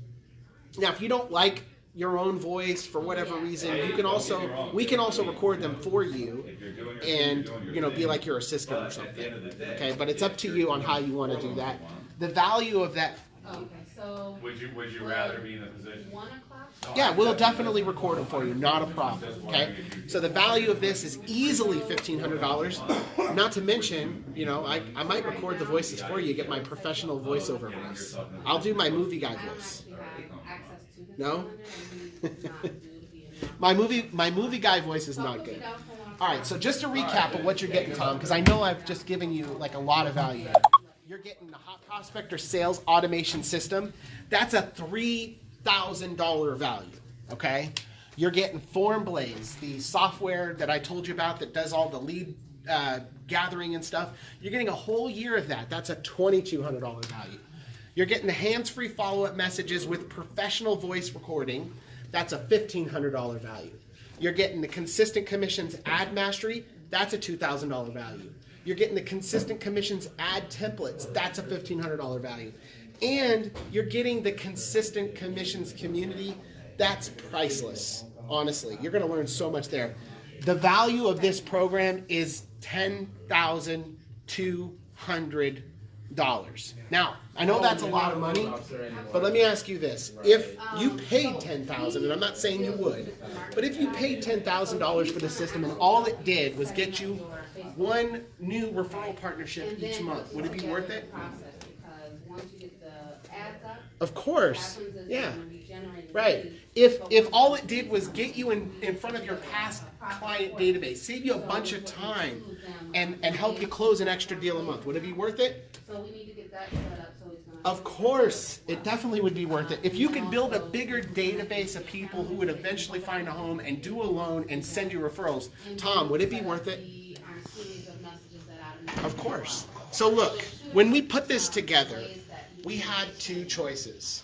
Now, if you don't like your own voice for whatever reason, we can also record them for you and be like your assistant or something. Okay, but it's up to you on how you want to do that. The value of that. Okay, so Would you rather be in a position? 1 o'clock? Yeah, we'll definitely record them for you, not a problem. Okay, so the value of this is easily $1,500. Not to mention, I might record the voices for you, get my professional voiceover voice. I'll do my movie guy voice. No? My movie guy voice is not good. All right, so just to recap of what you're getting, Tom, because I know I've just given you like a lot of value. You're getting the Hot Prospector Sales Automation System. That's a $3,000 value, okay? You're getting FormBlaze, the software that I told you about that does all the lead gathering and stuff. You're getting a whole year of that. That's a $2,200 value. You're getting the hands-free follow-up messages with professional voice recording. That's a $1,500 value. You're getting the Consistent Commissions Ad Mastery. That's a $2,000 value. You're getting the Consistent Commissions Ad Templates. That's a $1,500 value. And you're getting the Consistent Commissions Community. That's priceless, honestly. You're going to learn so much there. The value of this program is $10,200. Now, I know that's a lot of money, but let me ask you this. If you paid $10,000, and I'm not saying you would, but if you paid $10,000 for the system and all it did was get you one new referral partnership And each then month. Would it be together worth the it? process, because once you get the ads up, Of course. what happens is Yeah. it's gonna be generating Right. leads. If all it did was get you in front of your past client database, save you a bunch of time, and help you close an extra deal a month, would it be worth it? So we need to get that set up so it's gonna. Of course, it definitely would be worth it. If you could build a bigger database of people who would eventually find a home and do a loan and send you referrals, Tom, would it be worth it? The series of messages that I Of course. So look, when we put this together, we had two choices.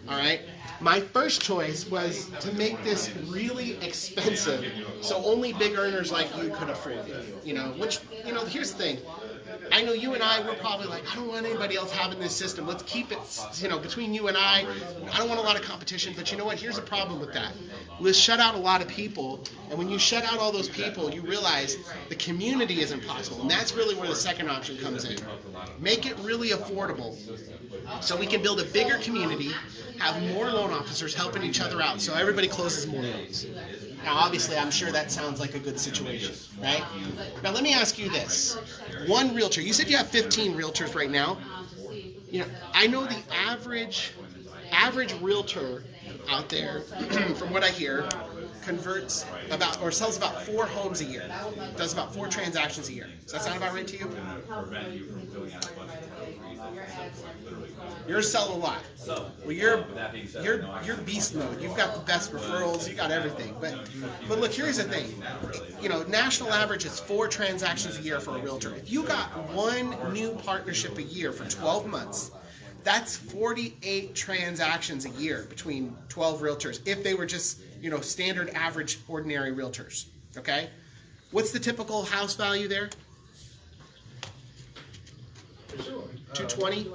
All right? My first choice was to make this really expensive so only big earners like you could afford it. You know, which, you know, here's the thing. I know you and I, we're probably like, I don't want anybody else having this system. Let's keep it, you know, between you and I don't want a lot of competition. But you know what? Here's the problem with that. Let's shut out a lot of people. And when you shut out all those people, you realize the community isn't possible. And that's really where the second option comes in. Make it really affordable so we can build a bigger community, have more loan officers helping each other out so everybody closes more loans. Now, obviously, I'm sure that sounds like a good situation, right? Now, let me ask you this. One realtor, you said you have 15 realtors right now. You know, I know the average realtor out there, from what I hear, converts about, or sells about 4 homes a year, does about 4 transactions a year. Does that sound about right to you? You're selling a lot. Well, you're beast mode. You've got the best referrals. You got everything. But look, here's the thing. You know, national average is 4 transactions a year for a realtor. If you got one new partnership a year for 12 months, that's 48 transactions a year between 12 realtors. If they were just, you know, standard, average, ordinary realtors. Okay. What's the typical house value there? 220.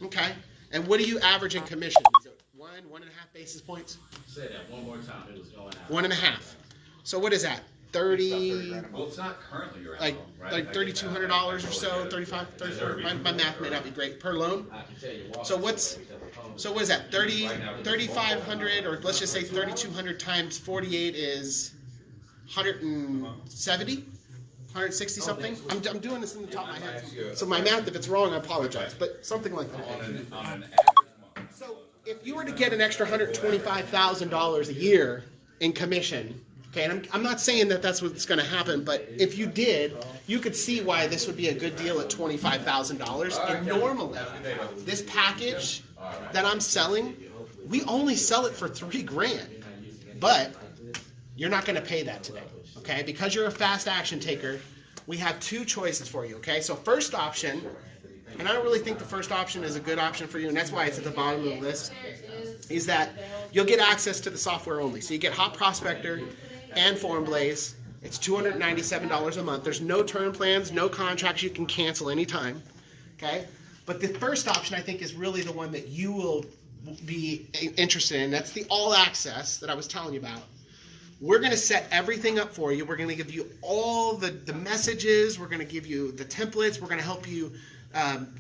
Okay. And what do you average in commission? Is it 1.5 basis points? Say that one more time. It was going out. 1.5. So what is that? 30. Well, it's not currently your Like $3,200 or so, 35, 34. My math may not be great per loan. So what is that? 3,500, or let's just say 3,200 times 48 is 170, 160 something. I'm doing this in the top of my head. So my math, if it's wrong, I apologize, but something like that. On an average month. So if you were to get an extra $125,000 a year in commission. Okay, and I'm not saying that that's what's going to happen, but if you did, you could see why this would be a good deal at $25,000. And normally, this package that I'm selling, we only sell it for $3,000. But you're not going to pay that today, okay? Because you're a fast action taker, we have 2 choices for you, okay? So first option, and I don't really think the first option is a good option for you, and that's why it's at the bottom of the list, is that you'll get access to the software only. So you get Hot Prospector and FormBlaze. It's $297 a month. There's no term plans, no contracts. You can cancel anytime. Okay? But the first option, I think, is really the one that you will be interested in. That's the all access that I was telling you about. We're going to set everything up for you. We're going to give you all the messages. We're going to give you the templates. We're going to help you,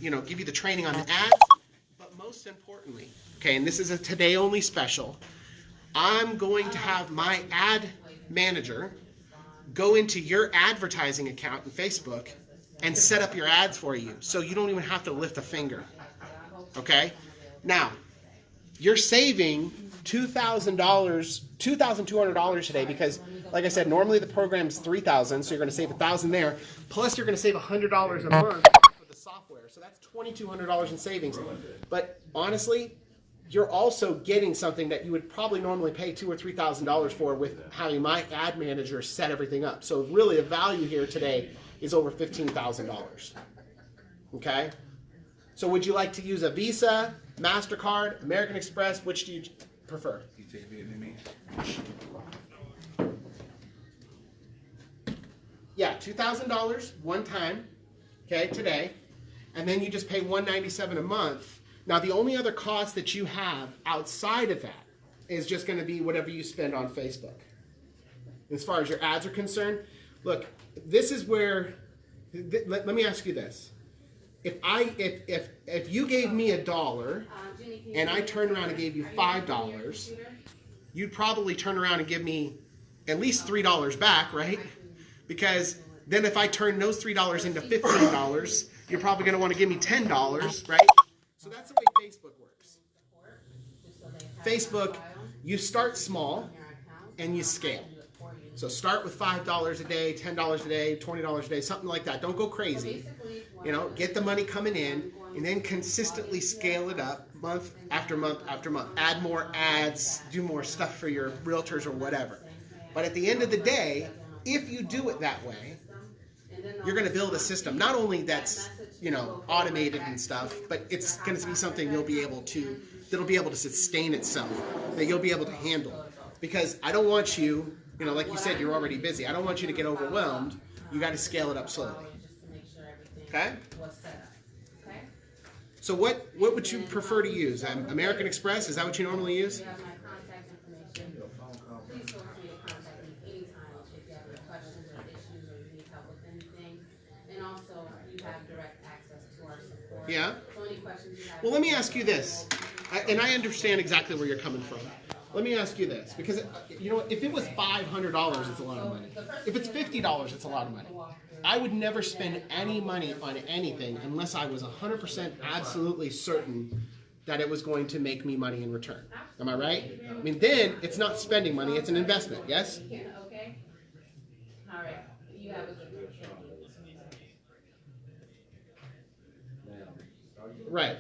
give you the training on the ads. But most importantly, okay, and this is a today only special, I'm going to have my ad manager go into your advertising account in Facebook and set up your ads for you, so you don't even have to lift a finger. Okay? Now, you're saving $2,200 today because, like I said, normally the program's $3,000, so you're going to save $1,000 there. Plus, you're going to save $100 a month for the software, so that's $2,200 in savings. But honestly, you're also getting something that you would probably normally pay $2,000 or $3,000 for with having my ad manager set everything up. So really, the value here today is over $15,000. Okay? So would you like to use a Visa, MasterCard, American Express? Which do you prefer? You take Vietnamese. Yeah, $2,000 one time, okay, today, and then you just pay $197 a month. Now, the only other cost that you have outside of that is just going to be whatever you spend on Facebook. As far as your ads are concerned, look, this is where, let me ask you this. If you gave me $1 and I turned around and gave you $5, you'd probably turn around and give me at least $3 back, right? Because Then if I turn those $3 into $15, you're probably going to want to give me $10, right? So that's the way Facebook works. Facebook, you start small and you scale. So start with $5 a day, $10 a day, $20 a day, something like that. Don't go crazy. You know, get the money coming in and then consistently scale it up month after month after month. Add more ads, do more stuff for your realtors or whatever. But at the end of the day, if you do it that way, you're going to build a system, not only that's, you know, automated and stuff, but it's going to be something that'll be able to sustain itself, that you'll be able to handle. Because I don't want you, you know, like you said, you're already busy. I don't want you to get overwhelmed. You got to scale it up slowly. Okay? So what would you prefer to use? American Express, is that what you normally use? You have my contact information. Please feel free to contact me anytime if you have any questions or issues or you need help with anything. And also, you have direct access to our support. Yeah. So any questions you have. Well, let me ask you this, and I understand exactly where you're coming from. Let me ask you this, because, you know, if it was $500, it's a lot of money. If it's $50, it's a lot of money. I would never spend any money on anything unless I was 100% absolutely certain that it was going to make me money in return. Am I right? I mean, then it's not spending money, it's an investment, yes? Okay. All right. You have a good one. Right.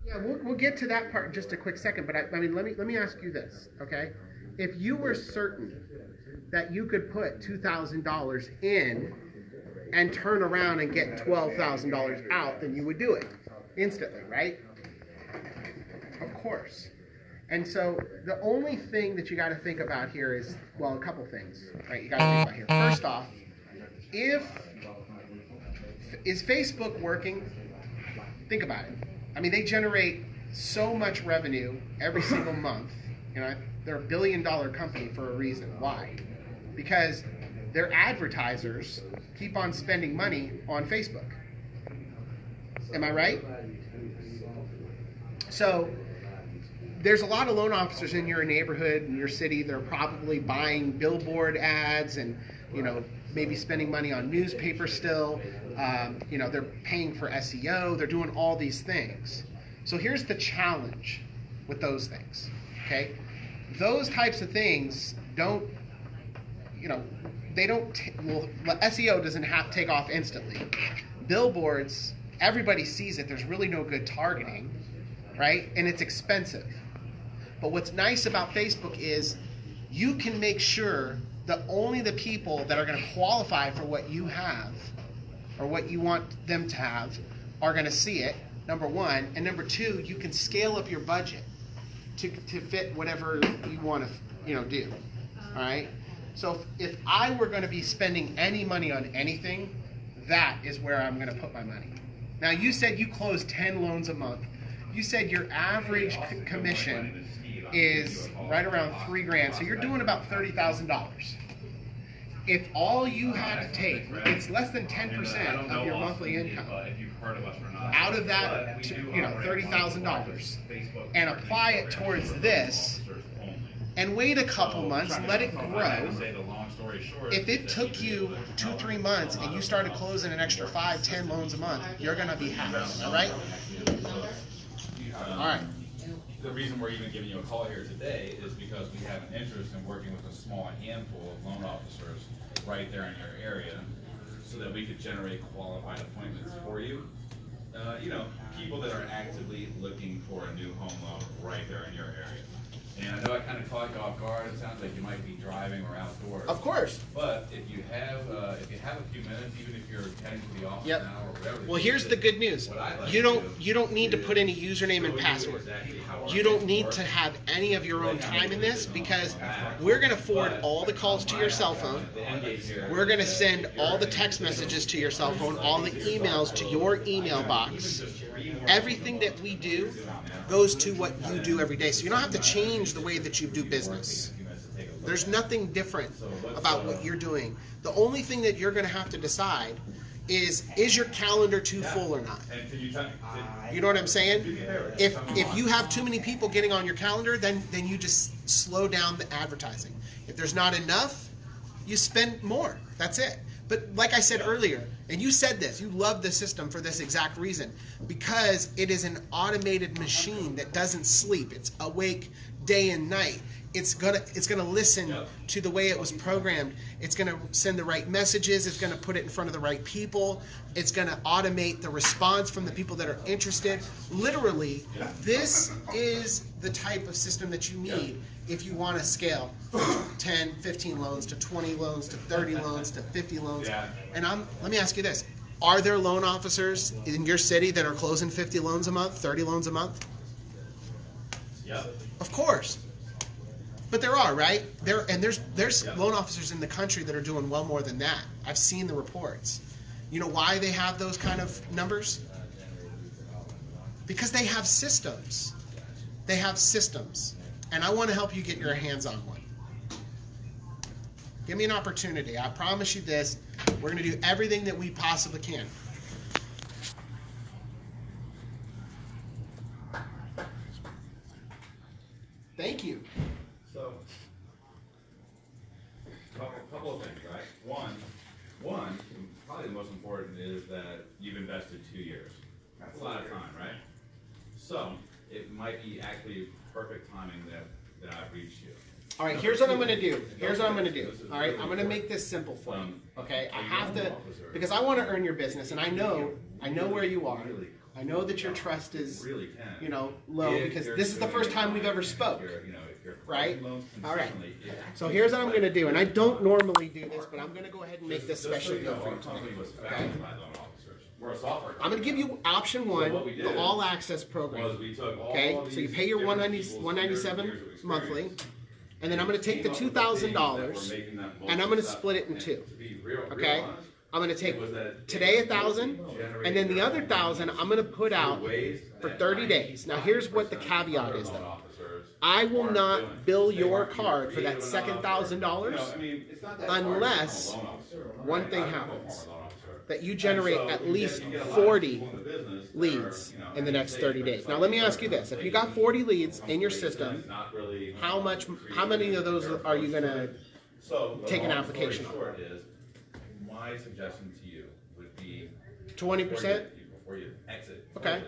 Yeah, we'll get to that part in just a quick second, but I mean, let me ask you this, okay? If you were certain that you could put $2,000 in and turn around and get $12,000 out, then you would do it instantly, right? Of course. And so the only thing that you got to think about here is, well, a couple things, right? You got to think about here. First off, is Facebook working? Think about it. I mean, they generate so much revenue every single month. You know, they're $1 billion company for a reason. Why? Because their advertisers keep on spending money on Facebook. Am I right? So there's a lot of loan officers in your neighborhood, in your city, that are probably buying billboard ads and, you know, maybe spending money on newspaper still. You know, they're paying for SEO. They're doing all these things. So here's the challenge with those things, okay? Those types of things don't, you know, they don't, SEO doesn't take off instantly. Billboards, everybody sees it. There's really no good targeting, right? And it's expensive. But what's nice about Facebook is you can make sure that only the people that are going to qualify for what you have or what you want them to have are going to see it, number one. And number two, you can scale up your budget to fit whatever you want to, you know, do. All right? So if I were going to be spending any money on anything, that is where I'm going to put my money. Now, you said you close 10 loans a month. You said your average commission is right around $3,000, so you're doing about $30,000. If all you had to take, it's less than 10% of your monthly income, out of that, you know, $30,000, and apply it towards this, and wait a couple months, let it grow. If it took you 2-3 months and you started closing an extra 5-10 loans a month, you're gonna be happy, all right? All right. The reason we're even giving you a call here today is because we have an interest in working with a small handful of loan officers right there in your area so that we could generate qualified appointments for you. You know, people that are actively looking for a new home loan right there in your area. And I know I kind of caught you off guard. It sounds like you might be driving or outdoors. Of course. But if you have a few minutes, even if you're heading to the office Yep. now or whatever. Well, here's the good news. You don't need to put any username and password. You don't need to have any of your own time in this, because we're going to forward all the calls to your cell phone. We're going to send all the text messages to your cell phone, all the emails to your email box. Everything that we do goes to what you do every day. So you don't have to change the way that you do business. There's nothing different about what you're doing. The only thing that you're going to have to decide is your calendar too full or not? And can you tell me? You know what I'm saying? If you have too many people getting on your calendar, then you just slow down the advertising. If there's not enough, you spend more. That's it. But like I said earlier, and you said this, you love the system for this exact reason, because it is an automated machine that doesn't sleep. It's awake day and night. It's gonna listen to the way it was programmed. It's gonna send the right messages. It's gonna put it in front of the right people. It's gonna automate the response from the people that are interested. Literally, this is the type of system that you need if you want to scale from 10, 15 loans to 20 loans to 30 loans to 50 loans. And let me ask you this. Are there loan officers in your city that are closing 50 loans a month, 30 loans a month? Yeah. Of course. But there are, right? There's loan officers in the country that are doing well more than that. I've seen the reports. You know why they have those kind of numbers? Because they have systems. They have systems. And I want to help you get your hands on one. Give me an opportunity. I promise you this. We're going to do everything that we possibly can. Thank you. So, couple of things, right? One, probably the most important is that you've invested 2 years. That's a lot of time, right? So, it might be actually perfect timing that I've reached you. All right, here's what I'm going to do. All right, I'm going to make this simple for you. Okay, I have to, because I want to earn your business, and I know where you are. I know that your trust is, low, because this is the first time we've ever spoke. Right? All right. So here's what I'm going to do, and I don't normally do this, but I'm going to go ahead and make this special deal for you today. Okay? I'm going to give you option one, the all access program. Okay? So you pay your $197 monthly, and then I'm going to take the $2,000 and I'm going to split it in two. Okay? I'm going to take today $1,000, and then the other $1,000 I'm going to put out for 30 days. Now here's what the caveat is though. I will not bill your card for that second $1,000 unless one thing happens. That you generate at least 40 leads in the next 30 days. Now let me ask you this. If you got 40 leads in your system, how many of those are you going to take an application on? My suggestion to you would be 20%? Before you exit. Okay.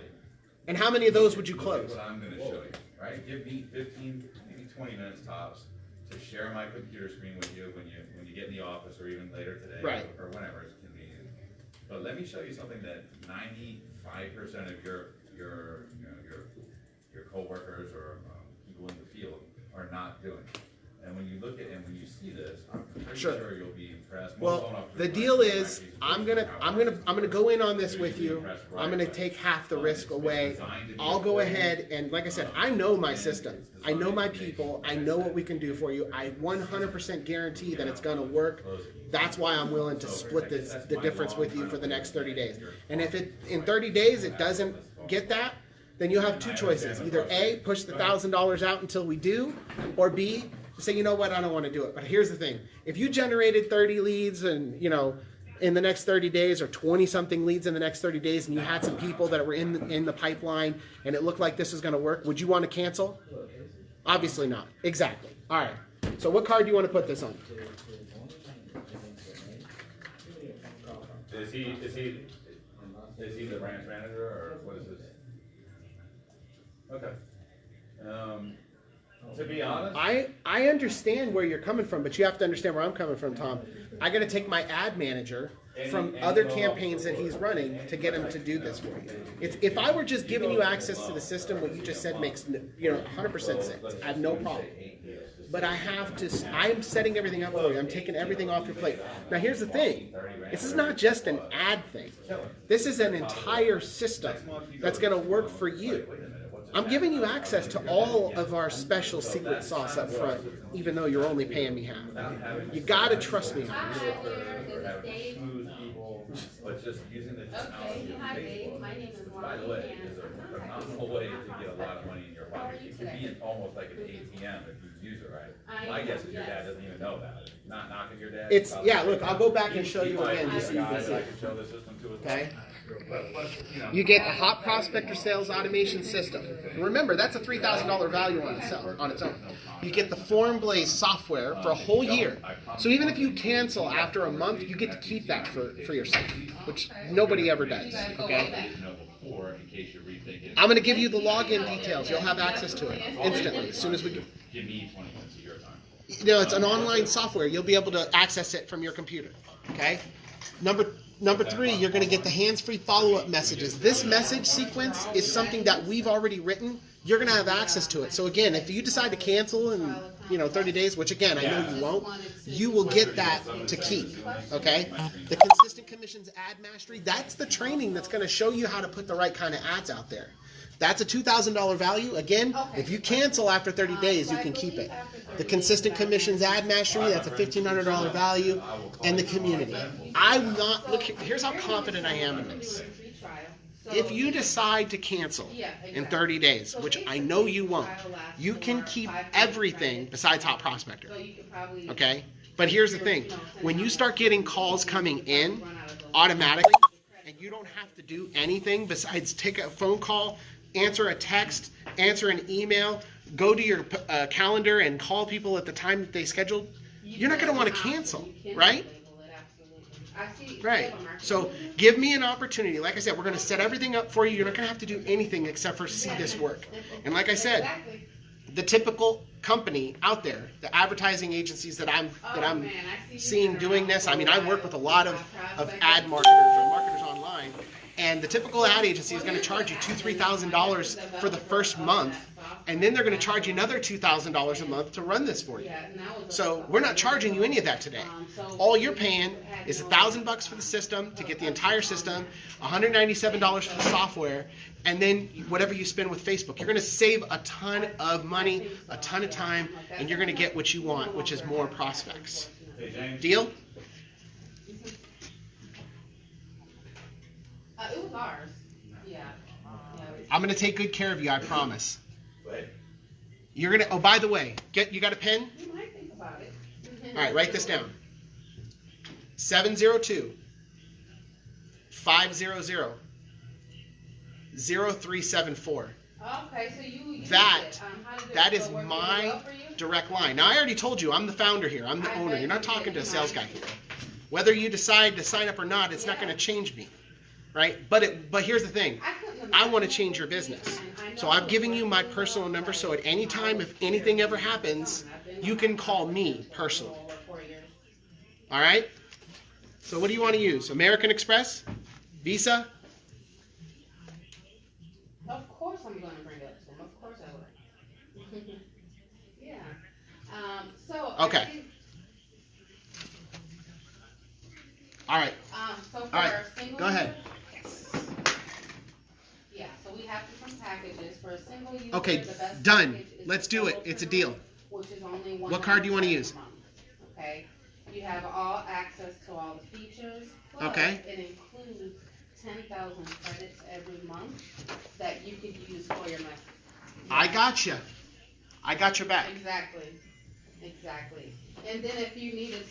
And how many of those would you close? What I'm going to show you, right? Give me 15, maybe 20 minutes tops to share my computer screen with you when you get in the office or even later today, right, or whenever it's convenient. But let me show you something that 95% of your coworkers or people in the field are not doing. And when you look at and when you see this, I'm pretty sure you'll be impressed. Well, the deal is, I'm gonna go in on this with you. I'm gonna take half the risk away. I'll go ahead and, like I said, I know my system. I know my people. I know what we can do for you. I 100% guarantee that it's gonna work. That's why I'm willing to split the difference with you for the next 30 days. And if in 30 days it doesn't get that, then you have two choices. Either A, push the $1,000 out until we do, or B, say, you know what, I don't want to do it. But here's the thing. If you generated 30 leads and, in the next 30 days or 20-something leads in the next 30 days and you had some people that were in the pipeline and it looked like this was going to work, would you want to cancel? Obviously not. Exactly. All right. So what card do you want to put this on? Is he the branch manager or what is this? Okay. To be honest, I understand where you're coming from, but you have to understand where I'm coming from, Tom. I got to take my ad manager from other campaigns that he's running to get him to do this for you. If I were just giving you access to the system, what you just said makes 100% sense. I have no problem. But I'm setting everything up for you. I'm taking everything off your plate. Now here's the thing. This is not just an ad thing. This is an entire system that's going to work for you. I'm giving you access to all of our special secret sauce up front, even though you're only paying me half. You gotta trust me on this. But just using the technology. Hi, Dave. My name is By the way, is a phenomenal way to get a lot of money in your pocket. It could be almost like an ATM if you user, right? I My am, guess is your yes. dad doesn't even know about it. Not knocking your dad. It's probably- yeah. Look, I'll go back and show He you might again be just a so you guy can that see. I can show the system to as well. Okay. But, You get a hot prospector sales automation system. Remember, that's a $3,000 value on its own. You get the FormBlaze software for a whole year. So even if you cancel after a month, you get to keep that for yourself, which nobody ever does. Okay. I'm going to give you the login details. You'll have access to it instantly as soon as we get. Give me 20 minutes of your time. You know, it's an online software. You'll be able to access it from your computer. Okay. Number three, you're going to get the hands-free follow-up messages. This message sequence is something that we've already written. You're going to have access to it. So again, if you decide to cancel in 30 days, which again I know you won't, you will get that to keep. Okay. The consistent commissions ad mastery. That's the training that's going to show you how to put the right kind of ads out there. That's a $2,000 value. Again, if you cancel after 30 days, you can keep it. The consistent commissions ad mastery, that's a $1,500 value. And the community. I'm not, look, here's how confident I am in this. If you decide to cancel in 30 days, which I know you won't, you can keep everything besides Hot Prospector. Okay? But here's the thing. When you start getting calls coming in automatically, and you don't have to do anything besides take a phone call, answer a text, answer an email, go to your calendar and call people at the time that they scheduled, you're not going to want to cancel, right? Right. So give me an opportunity. Like I said, we're going to set everything up for you. You're not going to have to do anything except for see this work. And like I said, the typical company out there, the advertising agencies that I'm seeing doing this, I mean, I work with a lot of ad marketers or marketers online, and the typical ad agency is going to charge you $2,000, $3,000 for the first month, and then they're going to charge you another $2,000 a month to run this for you. So we're not charging you any of that today. All you're paying is $1,000 for the system to get the entire system, $197 for the software, and then whatever you spend with Facebook. You're going to save a ton of money, a ton of time, and you're going to get what you want, which is more prospects. Deal? It was ours. Yeah. I'm going to take good care of you, I promise. You're going to, oh, by the way, you got a pen? You might think about it. All right, write this down. 702-500-0374. Okay, so you that is my direct line. Now, I already told you, I'm the founder here. I'm the owner. You're not talking to a sales guy here. Whether you decide to sign up or not, it's not going to change me, right? But here's the thing. I want to change your business. So I'm giving you my personal number, so at any time, if anything ever happens, you can call me personally. All right? So what do you want to use? American Express? Visa? Of course I'm going to bring it up to them. Of course I would. Yeah. So Okay. I think, All right. so for All right. single Go ahead. Yeah, so we have different packages. For a single user, Okay, the best done. package is Let's the do it. solo It's a triple, deal. Which is only What card do you want to $197 use? a month. Okay. You have all access to all the features. Plus Okay. It includes 10,000 credits every month that you could use for your message. I got you. I got your back. Exactly. And then if you need it.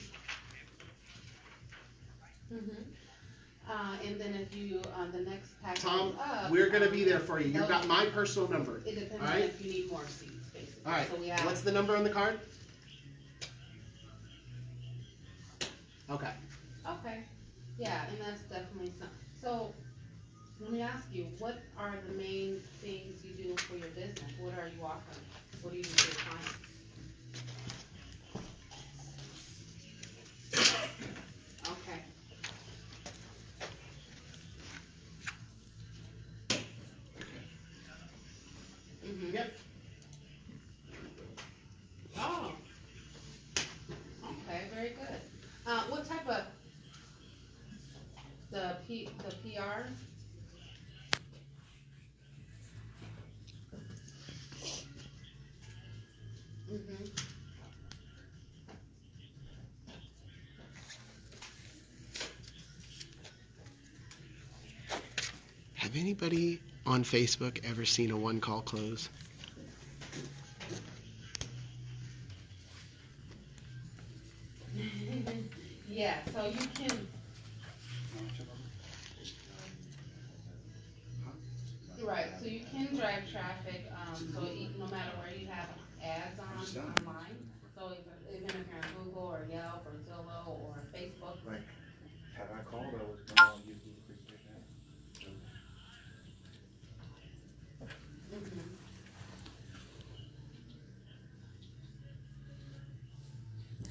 And then if you, the next package Tom, up. we're going to be there for you. You've got my personal number. It depends All on right? if you need more seats, basically. All right. So we have. What's the number on the card? Okay. Okay. Yeah, and that's definitely some. So, let me ask you, what are the main things you do for your business? What are you offering? What do you do for your clients? Okay. Yep. Oh. Okay, very good. What type of the PR? Have anybody on Facebook ever seen a one-call close? so you can. Right, so you can drive traffic, no matter where you have ads on online. So even if you're on Google or Yelp or Zillow or Facebook. Like, had I called, I was going on YouTube for Mhm.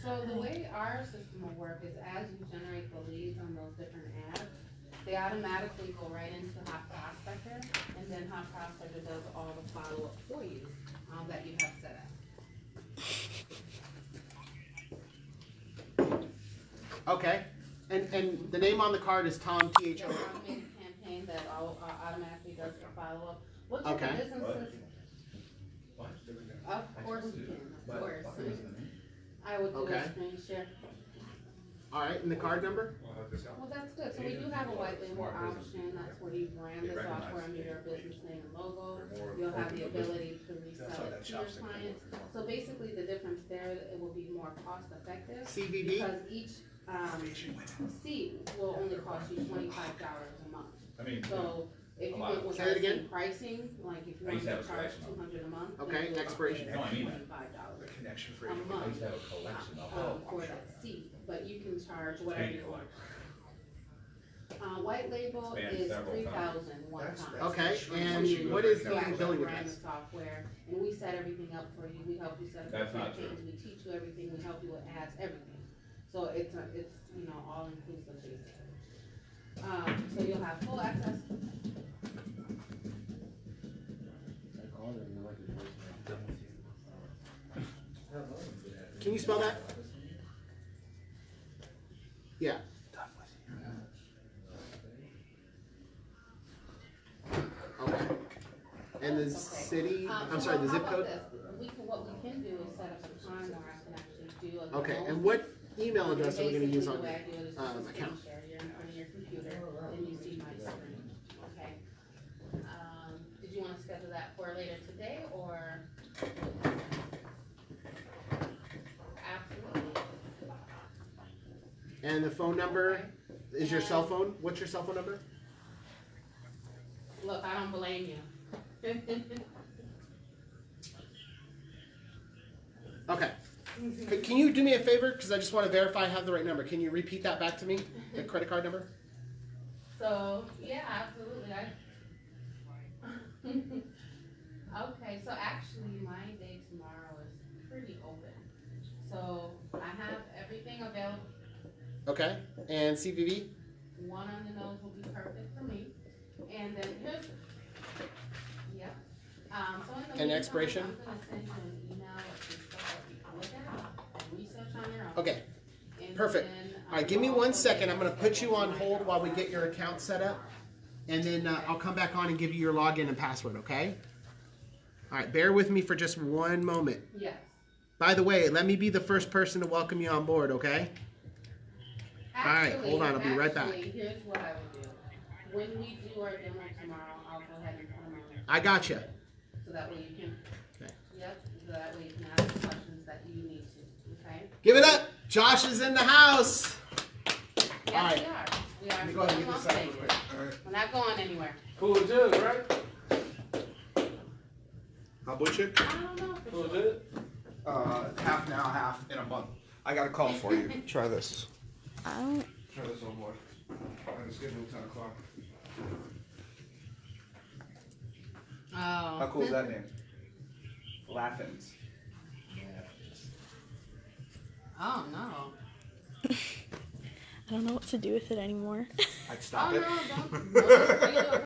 So the way our system will work is as you generate the leads on those different ads, they automatically go right into Hot Prospector, and then Hot Prospector does all the follow-up for you that you have set up. Okay. And the name on the card is Tom The THO. automated campaign that automatically does the follow-up. What type Okay. of businesses? Of course you can, of course. I would do Okay. a screen share. All right, and the card number? Well, that's good. So we do have a white label option. That's where you brand the software under your business name and logo. You'll have the ability to resell it to your clients. So basically, the difference there, it will be more cost effective. CVV? Because each seat will only cost you $25 a month. So if you went with Say our it again. same pricing, like if you want to charge $200 a month, Okay, then expiration. $25 connection for a month for that seat, but you can charge whatever you want. White label is $3,000 one time. Okay, and what is So the actually billing run the address? software, and we set everything up for you. We help you set up the campaigns. We teach you everything. We help you with ads, everything. So it's all inclusive basically. So you'll have full access. Can you spell that? Yeah. Okay. And the city, I'm sorry, the how zip about code? this? What we can do is set up a time where I can actually do a Okay, demo. and what email address are we gonna use on Basically, the way I do it is your just a screen account? share. You're in front of your computer, and you see my screen, okay? Did you wanna schedule that for later today, or? Absolutely. And the phone number is your cell phone? What's your cell phone number? Look, I don't blame you. Okay. Hey, can you do me a favor? Because I just want to verify I have the right number. Can you repeat that back to me? The credit card number? So, yeah, absolutely. Okay, so actually my day tomorrow is pretty open. So I have everything available. Okay. And CVV? One on the nose will be perfect for me. And then here's, yep. So in the And meantime, expiration? I'm gonna send you an email with some stuff that you can look at and research on your own. Okay. And Perfect. then, All right, give me 1 second. I'm going to put you on hold while we get your account set up. And then I'll come back on and give you your login and password, okay? All right, bear with me for just 1 moment. Yes. By the way, let me be the first person to welcome you on board, okay? right, hold on, I'll be right back. Actually, here's what I would do. When we do our demo tomorrow, I'll go ahead and put them on. I gotcha. So that way you can, Okay. yep, so that way you can ask the questions that you need to, okay? Give it up. Josh is in the house. Yes, All right. we are. We are. Let me go ahead and get Come this on, out real baby. quick. We're not going anywhere. Cool jug, right? How much it? I don't know for Cool sure. jug. Half now, half in a month. I got a call for you. Try this. I don't. Try this, old boy. I just scheduled 10 o'clock. Oh. How cool is that name? Laughins. Oh, no. I don't know what to do with it anymore. I'd stop Oh, it. no, don't. No,